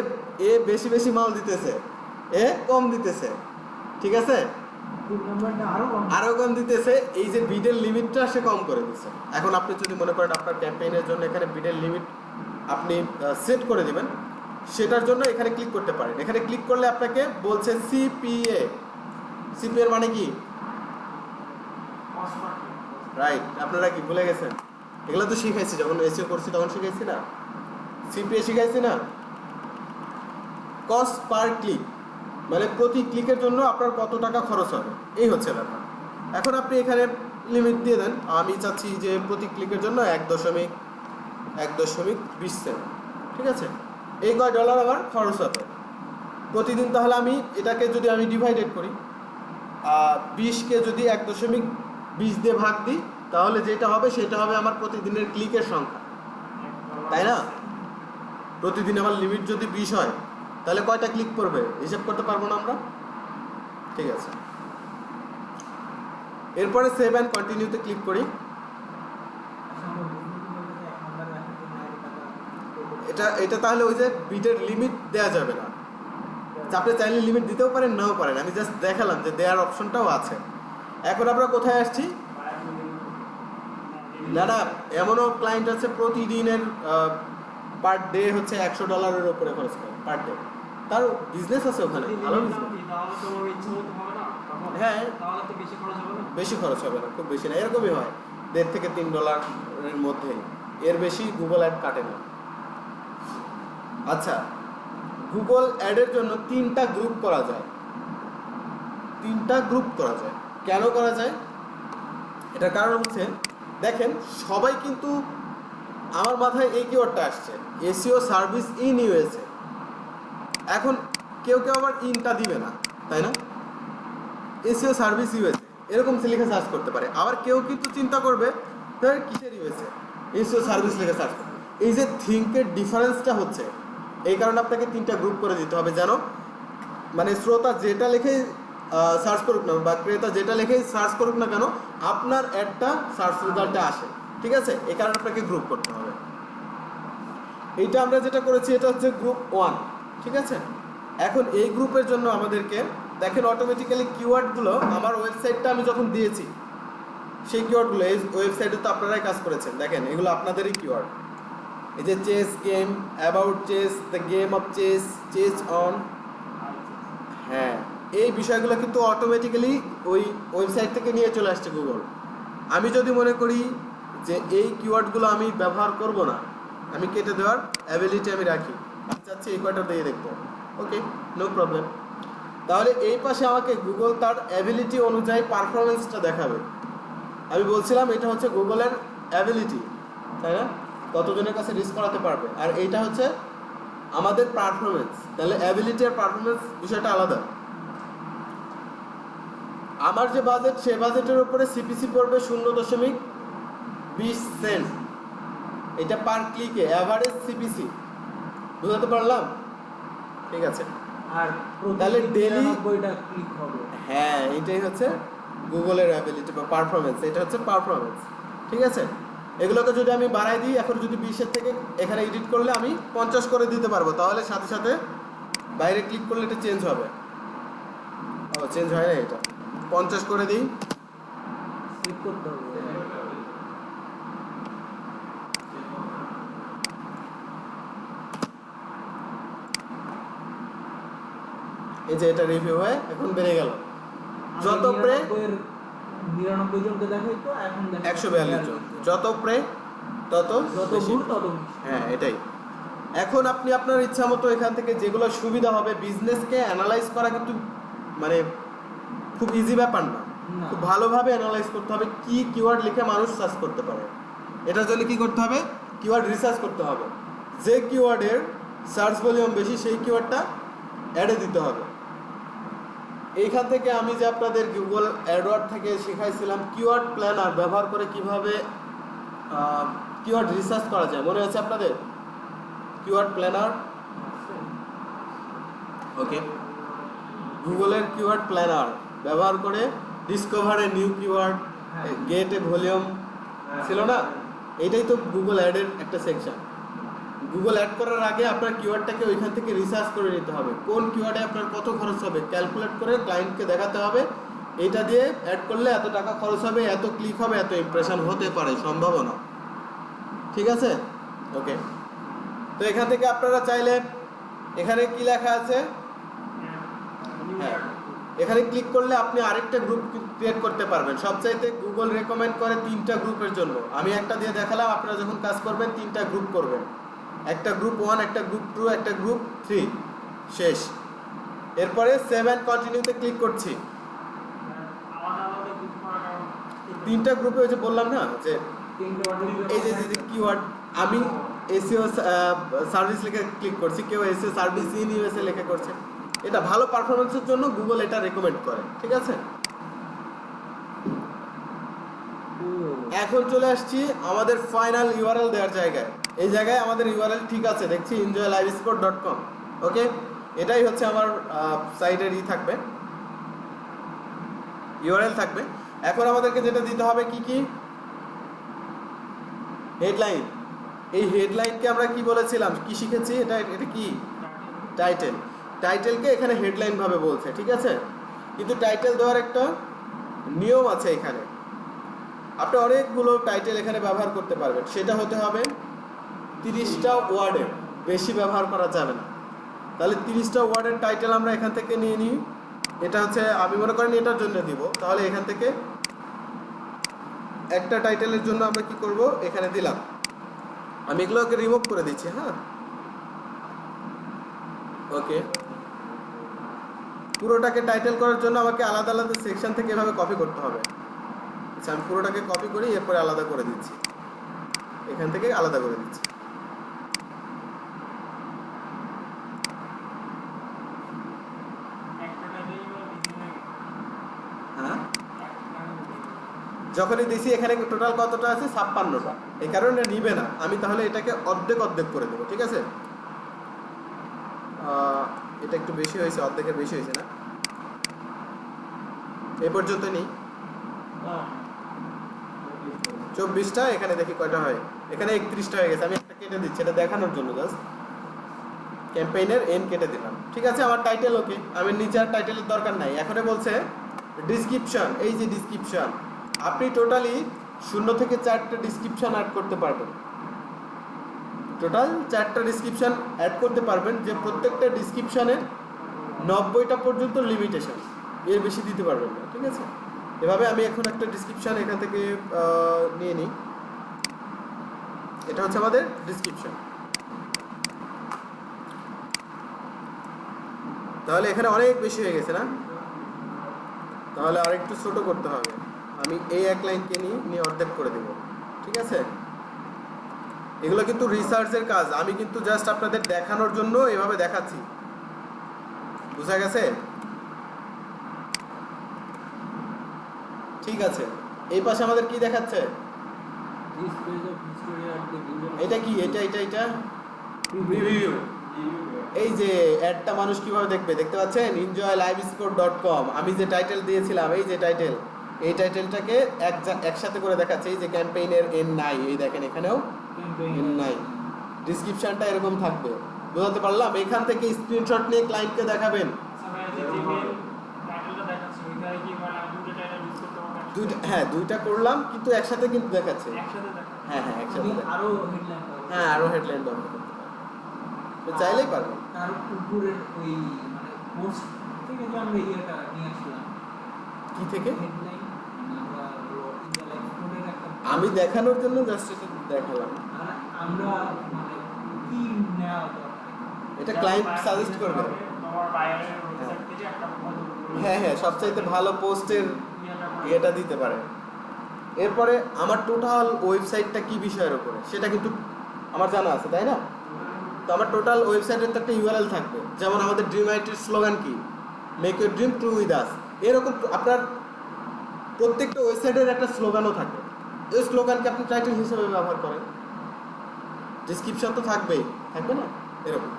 এ বেশি বেশি মাল দিতেছে, এ কম দিতেছে, ঠিক আছে, তিন নাম্বারটা আরো কম দিতেছে। এই যে বিডের লিমিটটা সে কম করে দিচ্ছে। এখন আপনি যদি মনে করেন আপনার ক্যাম্পেইনের জন্য এখানে বিডের লিমিট আপনি সেট করে দিবেন, সেটার জন্য এখানে ক্লিক করতে পারেন। এখানে ক্লিক করলে আপনাকে বলছে সিপিএ। সিপিএর মানে কি? রাইট, আপনারা কি ভুলে গেছেন? এগুলো তো শিখাইছি, যখন এসইও করছি তখন শিখাইছি না, সিপিএ শিখাইছি না, কস্ট পার ক্লিক, মানে প্রতি ক্লিকের জন্য আপনার কত টাকা খরচ হবে, এই হচ্ছে ব্যাপার। এখন আপনি এখানে লিমিট দিয়ে দেন, আমি চাচ্ছি যে প্রতি ক্লিকের জন্য 1.20 সেন্ট, ঠিক আছে, এই কয় ডলার আমার খরচ হবে প্রতিদিন। তাহলে আমি এটাকে যদি আমি ডিভাইডেড করি, 20কে যদি 1.20 দিয়ে ভাগ দিই, তাহলে যেটা হবে সেটা হবে আমার প্রতিদিনের ক্লিকের সংখ্যা, তাই না? প্রতিদিন আমার লিমিট যদি 20 হয় তাহলে কয়টা ক্লিক করবে হিসাব করতে পারবো না আমরা, ঠিক আছে। এরপরে সেভ অ্যান্ড কন্টিনিউতে ক্লিক করি। এটা তাহলে ওই যে বিটের লিমিট দেওয়া যাবে না, আপনি চাইলে লিমিট দিতেও পারেন নাও পারেন, আমি জাস্ট দেখালাম যে দেওয়ার অপশনটাও আছে। এখন আমরা কোথায় আসছি? না না, এমনও ক্লায়েন্ট আছে প্রতিদিনের পার ডে হচ্ছে $100 উপরে খরচ করে পার ডে, তার বিজনেস আছে ওখানে, ভালো business। হ্যাঁ, বেশি খরচ হবে না, খুব বেশি না, এরকমই হয় $1.5 থেকে $3 মধ্যেই, এর বেশি গুগল অ্যাড কাটে না। আচ্ছা, গুগল অ্যাডের জন্য 3টা গ্রুপ করা যায়, 3টা গ্রুপ করা যায়। কেন করা যায়? এটার কারণ হচ্ছে দেখেন, সবাই কিন্তু আমার মাথায় এই কিওয়ার্ডটা আসছে, এসইও সার্ভিস ইন ইউএসএ। এখন কেউ কেউ আবার ইনটা দিবে না, তাই না, এসইও সার্ভিস ইউএসএ এরকম লিখে সার্চ করতে পারে। আবার কেউ কিন্তু চিন্তা করবে কিসের ইউএসএ, এসইও সার্ভিস লিখে সার্চ করবে। এই যে থিঙ্কের ডিফারেন্সটা হচ্ছে, এই কারণে আপনাকে 3টা গ্রুপ করে দিতে হবে, যেন মানে শ্রোতা যেটা লিখেই সার্চ করুক না বা ক্রেতা যেটা লিখেই সার্চ করুক না কেন, আপনার অ্যাডটা সার্চ রেজাল্টে আসে, ঠিক আছে। এই কারণে আপনাকে গ্রুপ করতে হবে। এইটা আমরা যেটা করেছি এটা হচ্ছে গ্রুপ 1, ঠিক আছে। এখন এই গ্রুপের জন্য আমাদেরকে দেখেন অটোমেটিক্যালি কিওয়ার্ডগুলো আমার ওয়েবসাইটটা আমি যখন দিয়েছি সেই কিওয়ার্ডগুলো এই ওয়েবসাইটে তো আপনারাই কাজ করেছেন, দেখেন এগুলো আপনাদেরই কিওয়ার্ড। এই যে chess game, about chess, the game of chess, chess on, হ্যাঁ, এই বিষয়গুলো কিন্তু অটোমেটিক্যালি ওই ওয়েবসাইট থেকে নিয়ে চলে আসছে গুগল। আমি যদি মনে করি যে এই কিওয়ার্ডগুলো আমি ব্যবহার করব না, আমি কেটে দেওয়ার অ্যাবিলিটি আমি রাখি, আমি চাচ্ছি এই কয়টা দিয়ে দেখবো, ওকে, নো প্রবলেম। তাহলে এই পাশে আমাকে গুগল তার অ্যাবিলিটি অনুযায়ী পারফরমেন্সটা দেখাবে। আমি বলছিলাম এটা হচ্ছে গুগলের অ্যাবিলিটি, তাই না, কতজনের কাছে রিচ করাতে পারবে, আর এইটা হচ্ছে আমাদের পারফরমেন্স। তাহলে অ্যাবিলিটি আর পারফরমেন্স বিষয়টা আলাদা। আমার যে বাজেট, সে বাজেটের উপরে সিপিসি পড়বে 0.20 সেন্ট, এটা পার ক্লিকে অ্যাভারেজ সিপিসি, বুঝতে পারলাম, ঠিক আছে। আর তাহলে daily 90টা ক্লিক হবে, হ্যাঁ, এটাই হচ্ছে গুগলের অ্যাবিলিটি বা পারফরমেন্স, এটা হচ্ছে পারফরমেন্স, ঠিক আছে। এগুলোকে যদি আমি বাড়াই দিই, এখন যদি 20-এর থেকে এখানে এডিট করলে আমি 50 করে দিতে পারবো, তাহলে সাথে সাথে বাইরে ক্লিক করলে এটা চেঞ্জ হবে। ও, চেঞ্জ হয় না, এটা 50 করে দিই, সেভ করতে হবে। এই যে এটা রিভিউ হয়ে এখন বেড়ে গেল, যত প্রে 99 জনকে দেখাইতো, এখন 142 জন, যত প্রে তত বেশি। ভুল তত বেশি। হ্যাঁ, এটাই। এখন আপনি আপনার ইচ্ছা মতো এখান থেকে যেগুলো সুবিধা হবে, বিজনেসকে অ্যানালাইজ করা কিন্তু মানে খুব ইজি ব্যাপার না, খুব ভালোভাবে অ্যানালাইজ করতে হবে কি কিওয়ার্ড লিখে মানুষ সার্চ করতে পারে। এটার জন্য কি করতে হবে? কিওয়ার্ড রিসার্চ করতে হবে, যে কিওয়ার্ডের সার্চ ভলিউম বেশি সেই কিওয়ার্ডটা অ্যাডে দিতে হবে। এইখান থেকে আমি যে আপনাদের গুগল অ্যাডওয়ার্ড থেকে শেখাইছিলাম কিওয়ার্ড প্ল্যানার ব্যবহার করে কিভাবে কিওয়ার্ড রিসার্চ করা যায়, মনে আছে আপনাদের? কিওয়ার্ড প্ল্যানার, ওকে, গুগলের কিওয়ার্ড প্ল্যানার ব্যবহার করে discover a new keyword, gate A volume ছিল না? এইটাই তো গুগল অ্যাডের একটা সেকশন। গুগল অ্যাড করার আগে আপনার কিওয়ার্ডটাকে ওইখান থেকে রিসার্চ করে নিতে হবে, কোন কিওয়ার্ডে আপনার কত খরচ হবে ক্যালকুলেট করে ক্লায়েন্টকে দেখাতে হবে, এইটা দিয়ে অ্যাড করলে এত টাকা খরচ হবে, এত ক্লিক হবে, এত ইমপ্রেশন হতে পারে, সম্ভাবনা। ঠিক আছে, ওকে। তো এখান থেকে আপনারা চাইলে এখানে কি লেখা আছে, হ্যাঁ, এখানে ক্লিক করলে আপনি আরেকটা গ্রুপ ক্রিয়েট করতে পারবেন। সবচাইতে গুগল রেকমেন্ড করে 3টা গ্রুপের জন্য, আমি একটা দিয়ে দেখালাম, আপনারা যখন কাজ করবেন 3টা গ্রুপ করবেন, একটা গ্রুপ 1, একটা গ্রুপ 2, একটা গ্রুপ 3, শেষ। এরপরে 7 কন্টিনিউতে ক্লিক করছি। আলাদা আলাদা গ্রুপ করার কারণ 3টা গ্রুপে ওই যে বললাম না যে এই যে কিওয়ার্ড, আমি এসইও সার্ভিস লিখে ক্লিক করছি, কেউ এসইও সার্ভিস ইন ইউএসএ লিখে করছে, এটা ভালো পারফরমেন্সের জন্য গুগল এটা রেকমেন্ড করে। ঠিক আছে, এখন চলে আসছি আমাদের ফাইনাল ইউআরএল দেওয়ার জায়গায়। এই জায়গায় আমাদের ইউআরএল ঠিক আছে, দেখছি enjoylivesport.com, ওকে, এটাই হচ্ছে আমার সাইটের থাকবে, ইউআরএল থাকবে। এখন আমাদেরকে যেটা দিতে হবে কি কি, হেডলাইন। এই হেডলাইনকে আমরা কি বলেছিলাম, কি শিখেছি, এটা কি টাইটেল। টাইটেলকে এখানে হেডলাইন ভাবে বলছে, ঠিক আছে, কিন্তু টাইটেল দেওয়ার একটা নিয়ম আছে এখানে। আপনি অনেকগুলো টাইটেল এখানে ব্যবহার করতে পারবেন, সেটা হতে হবে 30টা ওয়ার্ডের বেশি ব্যবহার করা যাবে না। তাহলে 30টা ওয়ার্ডের টাইটেল আমরা এখান থেকে নিয়ে নিই। এটা হচ্ছে আমি মনে করেন এটার জন্য দিব, তাহলে এখান থেকে একটা টাইটেলের জন্য আমরা কি করব, এখানে দিলাম, আমি এগুলোকে রিমুভ করে দিচ্ছি। হ্যাঁ, ওকে, পুরোটাকে টাইটেল করার জন্য আমাকে আলাদা আলাদা সেকশন থেকে এভাবে কপি করতে হবে। আচ্ছা, আমি পুরোটাকে কপি করি, এরপরে আলাদা করে দিচ্ছি, এখান থেকে আলাদা করে দিচ্ছি। হ্যাঁ, যখনই দিছি এখানে টোটাল কতটা আছে, 56টা। এই কারণে নিবে না, আমি তাহলে এটাকে অর্ধেক অর্ধেক করে দেবো। ঠিক আছে, এটা একটু বেশি হয়েছে, অর্ধেকের বেশি হয়েছে না, এই পর্যন্ত নেই। 24টা, এখানে দেখি কয়টা হয়, এখানে 31টা হয়ে গেছে। আমি একটা কেটে দিচ্ছি, এটা দেখানোর জন্য জাস্ট ক্যাম্পেইনের এন কেটে দিলাম। ঠিক আছে, আমার টাইটেল ওকে, আমি নিচে আর টাইটেলের দরকার নাই। এখানে বলছে ডিসক্রিপশন, এই যে ডিসক্রিপশন, আপনি টোটালি 0 থেকে 4টা ডিসক্রিপশন অ্যাড করতে পারবেন। টোটাল 4টা ডিসক্রিপশন অ্যাড করতে পারবেন, যে প্রত্যেকটা ডিসক্রিপশনের 90টা পর্যন্ত লিমিটেশন, এর বেশি দিতে পারবেন না। ঠিক আছে, এভাবে আমি এখন একটা ডিসক্রিপশন এখান থেকে নিয়ে নিই। এটা হচ্ছে আমাদের ডিসক্রিপশন। তাহলে এখানে অনেক বেশি হয়ে গেছে না, তাহলে আরেকটু ছোট করতে হবে। আমি এই এক লাইনকে নিয়ে অর্ধেক করে দেব। ঠিক আছে, এগুলো কিন্তু রিসার্চের কাজ, আমি কিন্তু জাস্ট আপনাদের দেখানোর জন্য এভাবে দেখাচ্ছি। বুঝা গেছে? ঠিক আছে, এই পাশে আমাদের কি দেখাচ্ছে, এটা কি, এটা রিভিউ। এই যে অ্যাডটা মানুষ কিভাবে দেখবে, দেখতে পাচ্ছেন enjoylivesport.com, আমি যে টাইটেল দিয়েছিলাম, এই যে টাইটেল, এই টাইটেলটাকে একসাথে করে দেখাচ্ছে। এই যে ক্যাম্পেইনের এন নাই, এই দেখেন এখানেও এন নাই। ডিসক্রিপশনটা এরকম থাকবে, বুঝাতে পারলাম? এখান থেকে স্ক্রিনশট নিয়ে ক্লায়েন্টকে দেখাবেন। হ্যাঁ, দুইটা করলাম, কিন্তু একসাথে কিন্তু দেখাচ্ছে। হ্যাঁ, একসাথে, হ্যাঁ, আরো হেডলাইন ব্যবহার করতে পারবেন, চাইলেই পারবেন। তার উপরে ওই মানে পোস্ট থেকে যে আমরা ইয়েটা নিয়ে আসলাম, কি থেকে? হেডলাইন, আমরা ইন্ডিয়া একটা, আমি দেখানোর জন্য জাস্ট এটা দেখালাম। আমরা মানে কি নেওয়া দরকার, এটা ক্লায়েন্ট সাজেস্ট করবে। হ্যাঁ, সবচাইতে ভালো পোস্টের এটা দিতে পারে। এরপরে আমার টোটাল ওয়েবসাইটটা কি বিষয়ের উপরে সেটা কিন্তু আমার জানা আছে, তাই না? তো আমার টোটাল ওয়েবসাইটের তো একটা ইউআরএল থাকবে। যেমন আমাদের ড্রিম আইটির স্লোগান কি, make your dream true with us. এরকম আপনার প্রত্যেকটা ওয়েবসাইটের একটা স্লোগানও থাকে। এই স্লোগানকে আপনি টাইটেল হিসেবে ব্যবহার করেন, ডেসক্রিপশন তো থাকবেই, থাকবে না এরকম।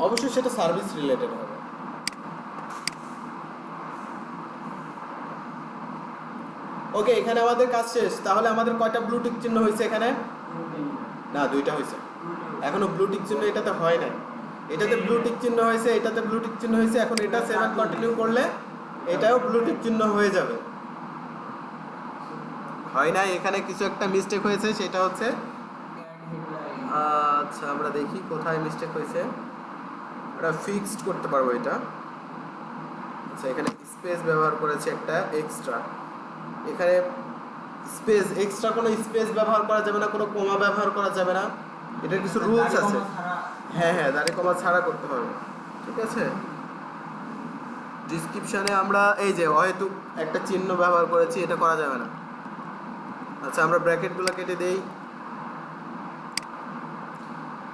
অবশ্যই সেটা সার্ভিস রিলেটেড হবে। ওকে, এখানে আমাদের কাজ শেষ। তাহলে আমাদের কয়টা ব্লু টিক চিহ্ন হয়েছে এখানে? না, 2টা হয়েছে। এখনো ব্লু টিক চিহ্ন এটাতে হয় নাই। এটাতে ব্লু টিক চিহ্ন হয়েছে, এটাতে ব্লু টিক চিহ্ন হয়েছে। এখন এটা 7 কন্টিনিউ করলে এটাও ব্লু টিক চিহ্ন হয়ে যাবে। হয় না, এখানে কিছু একটা মিস্টেক হয়েছে, সেটা হচ্ছে আচ্ছা আমরা দেখি কোথায় মিস্টেক হয়েছে, এটা ফিক্সড করতে পারবো এটা। আচ্ছা, এখানে স্পেস ব্যবহার করেছে একটা এক্সট্রা, এখানে স্পেস এক্সট্রা কোনো স্পেস ব্যবহার করা যাবে না, কোনো কমা ব্যবহার করা যাবে না, এটার কিছু রুলস আছে। হ্যাঁ হ্যাঁ, দাঁড়ি কমা ছাড়া করতে হবে, ঠিক আছে। ডিসক্রিপশনে আমরা এই যে অহেতুক একটা চিহ্ন ব্যবহার করেছি, এটা করা যাবে না। আচ্ছা, আমরা ব্র্যাকেটগুলো কেটে দেই।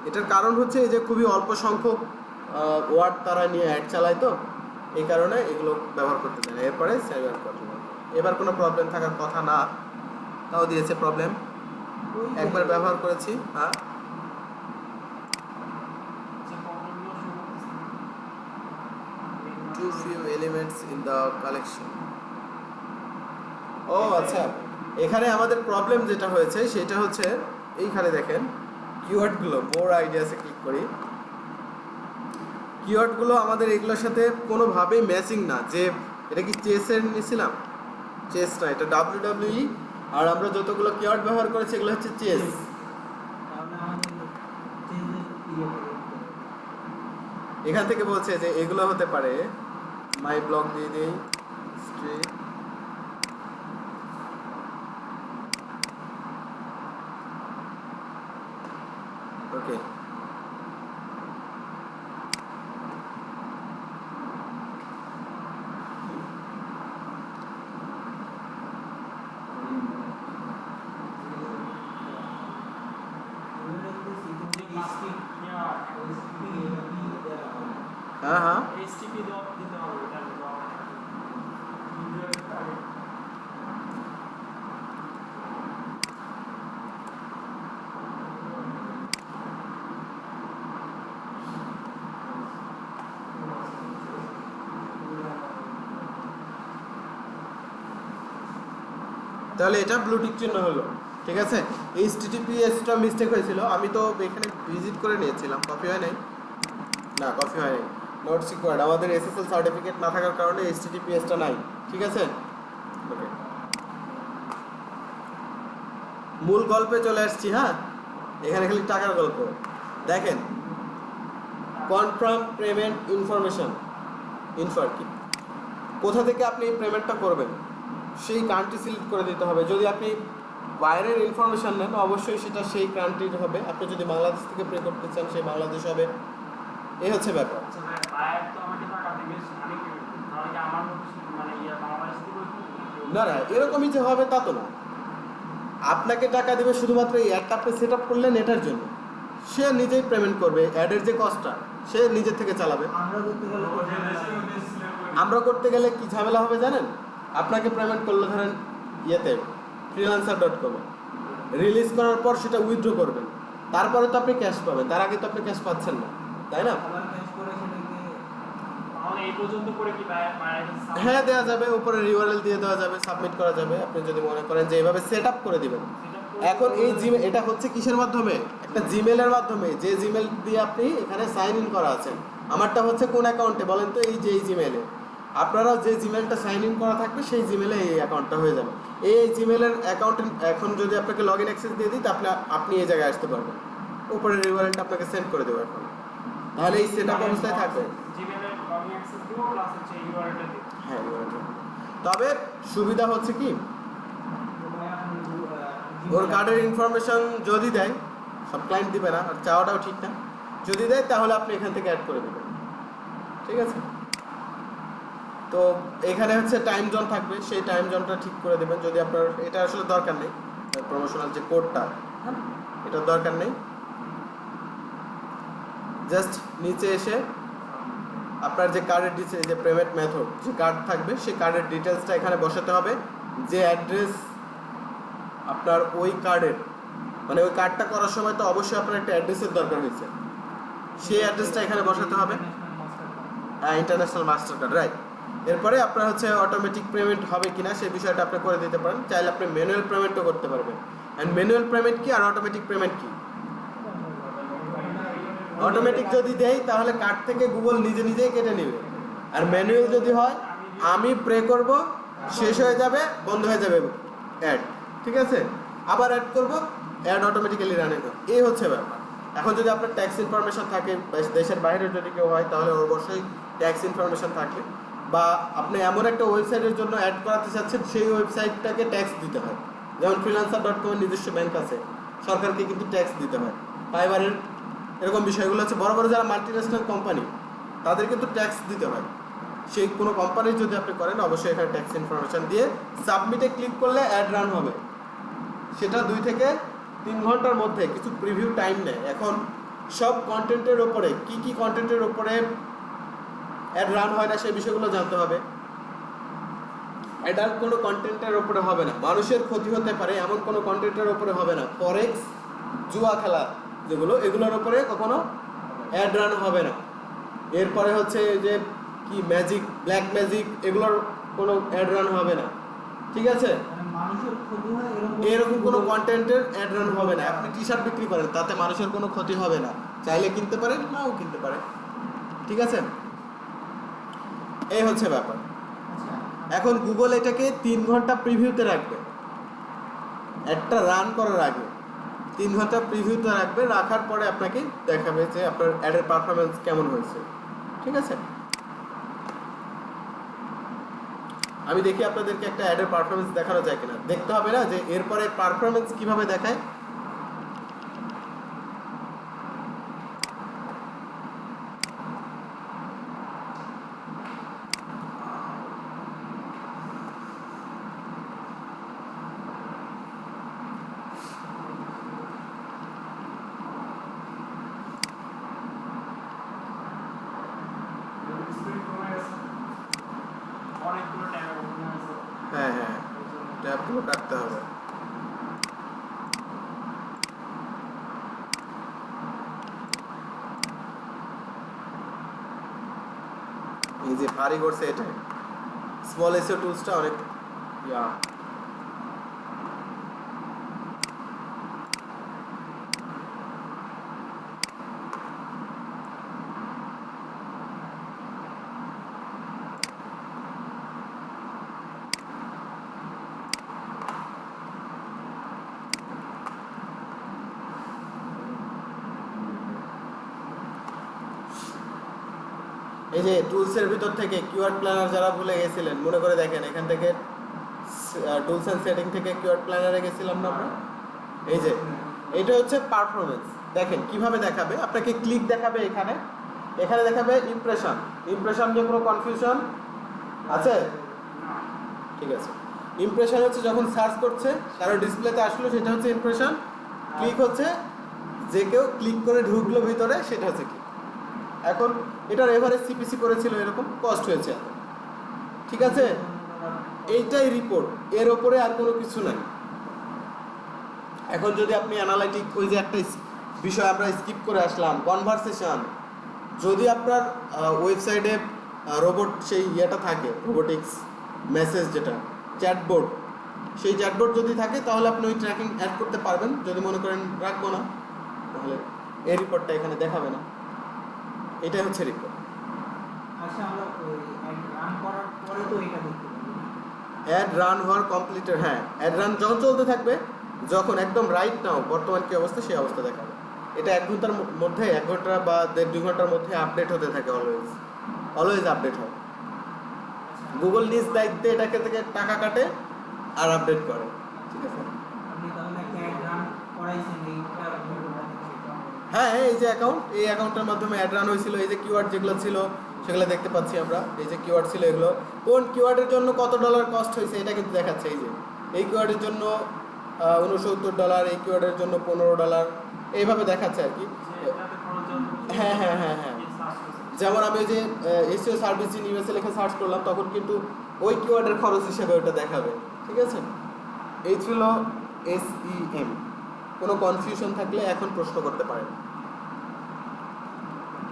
এটার কারণ হচ্ছে এই যে খুবই অল্প সংখ্যক ওয়ার্ড তারা নিয়ে অ্যাড চালায়, তো এই কারণে এগুলো ব্যবহার করতে দেয় না। এরপরে সেভ অ্যাড করতে হবে। এবার কোনো প্রবলেম থাকার কথা না, তাও দিয়েছে প্রবলেম। একবার ব্যবহার করেছি। হ্যাঁ, too few elements in the collection. ও আচ্ছা, এখানে আমাদের প্রবলেম যেটা হয়েছে সেটা হচ্ছে এইখানে দেখেন কিওয়ার্ডগুলো, মোর আইডিয়াসে ক্লিক করি। কিওয়ার্ডগুলো আমাদের এগুলোর সাথে কোনোভাবেই ম্যাচিং না। যে এটা কি চেসের নিয়েছিলাম? চেস না, এটা WWE। আর আমরা যতগুলো কিওয়ার্ড ব্যবহার করেছি এগুলো হচ্ছে চেস। এখান থেকে বলছে যে এগুলো হতে পারে, মাই ব্লগ দিয়ে দিই, স্ট্রিট, ওকে। হ্যাঁ হ্যাঁ, HTTP দিতে হবে, এটা তাহলে এটা ব্লু টিক চিহ্ন হলো, ঠিক আছে। HTTPS-টা মিস্টেক হয়েছিল, আমি তো এখানে ভিজিট করে নিয়েছিলাম। কপি হয় নাই? না, কপি হয় নাই। নট সিকিউরড, আমাদের SSL সার্টিফিকেট না থাকার কারণে HTTPS-টা নাই, ঠিক আছে। ওকে, মূল গল্পে চলে আসছি। হ্যাঁ, এখানে খালি টাকার গল্প দেখেন। কনফার্ম পেমেন্ট ইনফরমেশন, ইনফার কি, কোথা থেকে আপনি এই পেমেন্টটা করবেন সেই কান্ট্রি সিলেক্ট করে দিতে হবে। যদি আপনি বাইরের ইনফরমেশন নেন অবশ্যই সেটা সেই কান্ট্রির হবে। আপনি যদি বাংলাদেশ থেকে পে করতে চান সেই বাংলাদেশ হবে। এই হচ্ছে ব্যাপার। আচ্ছা ভাই, বায়ার তো আমাকে টাকা দিবে, আমি কি তাহলে কি আমার মতো মানে বাংলাদেশ থেকে না না, এরকমই যে হবে তা তো না। আপনাকে টাকা দেবে শুধুমাত্র এই অ্যাডটা আপনি সেট আপ করলেন এটার জন্য, সে নিজেই পেমেন্ট করবে। অ্যাডের যে কস্টটা সে নিজের থেকে চালাবে। আমরা করতে গেলে কি ঝামেলা হবে জানেন? আপনাকে পেমেন্ট করলো ধরেন ইয়েতে freelancer.com, রিলিজ করার পর সেটা উইথড্র করবেন, তারপরে তো আপনি ক্যাশ পাবেন, তার আগে তো আপনি ক্যাশ পাচ্ছেন না, তাই না? তাহলে এই পর্যন্ত করে কি বায়ার হ্যাঁ, দেওয়া যাবে, উপরে ইউআরএল দিয়ে দেওয়া যাবে, সাবমিট করা যাবে। আপনি যদি মনে করেন যে এইভাবে সেট আপ করে দিবেন। এখন এই জিমেল, এটা হচ্ছে কিসের মাধ্যমে? একটা জিমেলের মাধ্যমে, যে জিমেল দিয়ে আপনি এখানে সাইন ইন করা আছেন। আমারটা হচ্ছে কোন অ্যাকাউন্টে বলেন তো? এই যে এই জিমেলে। আপনারা যে জিমেলটা সাইন ইন করা থাকবে সেই জিমেলে এই অ্যাকাউন্টটা হয়ে যাবে। এই জিমেলের অ্যাকাউন্টে এখন যদি আপনাকে লগ ইন অ্যাক্সেস দিয়ে দিই তাহলে আপনি এই জায়গায় আসতে পারবেন। উপরের ইউআরএলটা আপনাকে সেন্ড করে দেবো এখন, তাহলে এই সেট আপ অবস্থায় থাকবে। জিমেলের লগইন অ্যাক্সেস দিব প্লাস হচ্ছে ইউআরএলটা দিব। হ্যাঁ, ইউআরএলটা। তবে সুবিধা হচ্ছে কি, ওর কার্ডের ইনফরমেশন যদি দেয়, সব ক্লায়েন্ট দিবে না, আর চাওয়াটাও ঠিক না। যদি দেয় তাহলে আপনি এখান থেকে অ্যাড করে দেবেন, ঠিক আছে। তো এখানে হচ্ছে টাইম জোন থাকবে, সেই টাইম জোনটা ঠিক করে দেবেন। যদি আপনার এটা আসলে দরকার নেই, প্রমোশনাল যে কোডটা, হ্যাঁ, এটা দরকার নেই। জাস্ট নিচে এসে আপনার যে কার্ডের ডিটেলস, যে পেমেন্ট মেথড যে কার্ড থাকবে সেই কার্ডের ডিটেলসটা এখানে বসাতে হবে। যে অ্যাড্রেস আপনার ওই কার্ডের, মানে ওই কার্ডটা করার সময় তো অবশ্যই আপনার একটা অ্যাড্রেসের দরকার হয়েছে, সেই অ্যাড্রেসটা এখানে বসাতে হবে। International master card, right. এরপরে আপনার হচ্ছে অটোমেটিক পেমেন্ট হবে কিনা সেই বিষয়টা আপনি করে দিতে পারেন। চাইলে আপনি ম্যানুয়াল পেমেন্টও করতে পারবেন। অ্যান্ড ম্যানুয়াল পেমেন্ট কি আর অটোমেটিক পেমেন্ট কি? অটোমেটিক যদি দেয় তাহলে কার্ড থেকে গুগল নিজে নিজেই কেটে নেবে, আর ম্যানুয়াল যদি হয় আমি প্রে করব, শেষ হয়ে যাবে, বন্ধ হয়ে যাবে অ্যাড, ঠিক আছে, আবার অ্যাড করব, অ্যাড অটোমেটিক্যালি রান হবে। এই হচ্ছে ব্যাপার। এখন যদি আপনার ট্যাক্স ইনফরমেশন থাকে, দেশের বাইরে যদি কেউ হয় তাহলে অবশ্যই ট্যাক্স ইনফরমেশন থাকে, বা আপনি এমন একটা ওয়েবসাইটের জন্য অ্যাড করাতে চাচ্ছেন সেই ওয়েবসাইটটাকে ট্যাক্স দিতে হয়, যেমন freelancer.com এর নিজস্ব ব্যাংক আছে, সরকারকে কিন্তু ট্যাক্স দিতে হয়। ফাইবারের এরকম বিষয়গুলো হচ্ছে, বড় বড় যারা মাল্টিন্যাশনাল কোম্পানি তাদের কিন্তু ট্যাক্স দিতে হয়। সেই কোনো কোম্পানির যদি আপনি করেন অবশ্যই এখানে ট্যাক্স ইনফরমেশন দিয়ে সাবমিটে ক্লিক করলে অ্যাড রান হবে। সেটা 2 থেকে 3 ঘন্টার মধ্যে, কিছু প্রিভিউ টাইম নেয়। এখন সব কন্টেন্টের ওপরে কি কি কন্টেন্টের ওপরে অ্যাড রান হয় না সেই বিষয়গুলো জানতে হবে। অ্যাডাল্ট কোনো কন্টেন্টের ওপরে হবে না, মানুষের ক্ষতি হতে পারে এমন কোনো কন্টেন্টের ওপরে হবে না। ফরেক্স, জুয়া খেলা যেগুলো, এগুলোর ওপরে কখনো অ্যাড রান হবে না। এরপরে হচ্ছে যে কি ম্যাজিক, ব্ল্যাক ম্যাজিক, এগুলোর কোনো অ্যাড রান হবে না, ঠিক আছে। মানে মানুষের ক্ষতি হয় এরকম কোনো কন্টেন্টের অ্যাড রান হবে না। আপনি টি শার্ট বিক্রি করেন, তাতে মানুষের কোনো ক্ষতি হবে না, চাইলে কিনতে পারেন, নাও কিনতে পারেন, ঠিক আছে। এই হচ্ছে ব্যাপার। আচ্ছা, এখন গুগল এটাকে 3 ঘন্টা প্রিভিউতে রাখবে, একটা রান করার আগে 3 ঘন্টা প্রিভিউতে রাখবে। রাখার পরে আপনাকে দেখাবে যে আপনার অ্যাডের পারফরমেন্স কেমন হয়েছে, ঠিক আছে। আমি দেখি আপনাদেরকে একটা অ্যাডের পারফরমেন্স দেখানো যায় কিনা। দেখতে হবে না যে এরপরে পারফরমেন্স কিভাবে দেখায়। অনেকগুলো ট্যাব ওখানে আছে। হ্যাঁ হ্যাঁ, ট্যাবগুলো কাটতে হবে। এই যে ভারী করছে এটা, স্মল এসইও টুলসটা অনেক ইয়া। এই যে টুলসের ভিতর থেকে কিওয়ার্ড প্ল্যানার যারা ভুলে গেছিলেন, মনে করে দেখেন এখান থেকে টুলস এন্ড সেটিং থেকে কিওয়ার্ড প্ল্যানারে গেছিলাম না আমরা। এই যে এটা হচ্ছে পারফরমেন্স। দেখেন কিভাবে দেখাবে, আপনাকে ক্লিক দেখাবে, এখানে এখানে দেখাবে ইমপ্রেশন। ইমপ্রেশন নিয়ে কোনো কনফিউশন আছে? ঠিক আছে। ইমপ্রেশন হচ্ছে যখন সার্চ করছে কারো ডিসপ্লেতে আসলো, সেটা হচ্ছে ইমপ্রেশন। ক্লিক হচ্ছে যে কেউ ক্লিক করে ঢুকলো ভিতরে, সেটা হচ্ছে ক্লিক। এখন এটার এভারেজ সিপিসি করেছিল এরকম, কস্ট হয়েছে এত, ঠিক আছে। এইটাই রিপোর্ট, এর ওপরে আর কোনো কিছু নাই। এখন যদি আপনি অ্যানালাইটিক, ওই যে একটা বিষয় আমরা স্কিপ করে আসলাম, কনভারসেশন, যদি আপনার ওয়েবসাইটে রোবট সেই ইয়েটা থাকে, রোবোটিক্স মেসেজ যেটা চ্যাটবোর্ড, সেই চ্যাটবোর্ড যদি থাকে তাহলে আপনি ওই ট্র্যাকিং অ্যাড করতে পারবেন। যদি মনে করেন রাখবো না, তাহলে এই রিপোর্টটা এখানে দেখাবে না। এটাই হচ্ছে রিপোর্ট। আচ্ছা, আমরা ওই অ্যাড রান করার পরে তো এটা দেখতে পাবো। অ্যাড রান হওয়ার কমপ্লিটেড, হ্যাঁ, অ্যাড রান যখন চলতে থাকবে, যখন একদম রাইট নাও বর্তমান কী অবস্থা সেই অবস্থা দেখাবে। এটা 1 ঘন্টার মধ্যে, 1 ঘন্টা বা 1.5-2 ঘন্টার মধ্যে আপডেট হতে থাকে, অলওয়েজ আপডেট হয়। গুগল নিজ দায়িত্বে এটাকে থেকে টাকা কাটে আর আপডেট করে, ঠিক আছে। আপনি তাহলে একটা অ্যাড রান করাইছেন, এইটা হ্যাঁ, এই যে অ্যাকাউন্ট, এই অ্যাকাউন্টের মাধ্যমে অ্যাড রান হয়েছিল। এই যে কিওয়ার্ড যেগুলো ছিল সেগুলো দেখতে পাচ্ছি আমরা। এই যে কিওয়ার্ড ছিল, এগুলো কোন কিওয়ার্ডের জন্য কত ডলার কস্ট হয়েছে এটা কিন্তু দেখাচ্ছে। এই যে এই কিওয়ার্ডের জন্য $69, এই কিওয়ার্ডের জন্য $15, এইভাবে দেখাচ্ছে আর কি। হ্যাঁ হ্যাঁ হ্যাঁ হ্যাঁ, যেমন আমি ওই যে এসইও সার্ভিস ইন ইউএসএ লিখে সার্চ করলাম, তখন কিন্তু ওই কিওয়ার্ডের খরচ হিসেবে ওটা দেখাবে, ঠিক আছে, এই ছিল SEM। কোনো কনফিউশন থাকলে এখন প্রশ্ন করতে পারেন।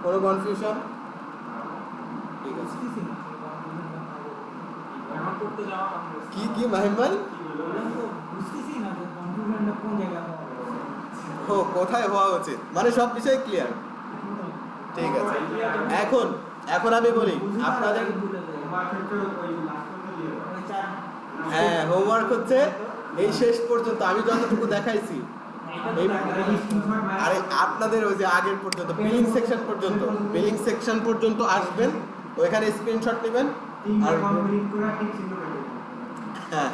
কোনো কনফিউশন? ঠিক আছে। বুঝতেছি না তুমি কনফিউশনটা পাবো। এখন করতে যাওয়া আমাদের কি কি মাহিম ভাই? বললাম তো বুঝতেছি না যে কনফিউশনটা কোন জায়গায় হওয়া উচিত। ও কোথায় হওয়া উচিত, মানে সব বিষয় ক্লিয়ার। ঠিক আছে, এখন এখন আমি বলি আপনাদের, হ্যাঁ হোমওয়ার্ক হচ্ছে এই শেষ পর্যন্ত আমি যতটুকু দেখাইছি, আরে আপনাদের ওই যে আগের পর্যন্ত বিলিং সেকশন পর্যন্ত, বিলিং সেকশন পর্যন্ত আসবেন, ওইখানে স্ক্রিনশট নেবেন আর হ্যাঁ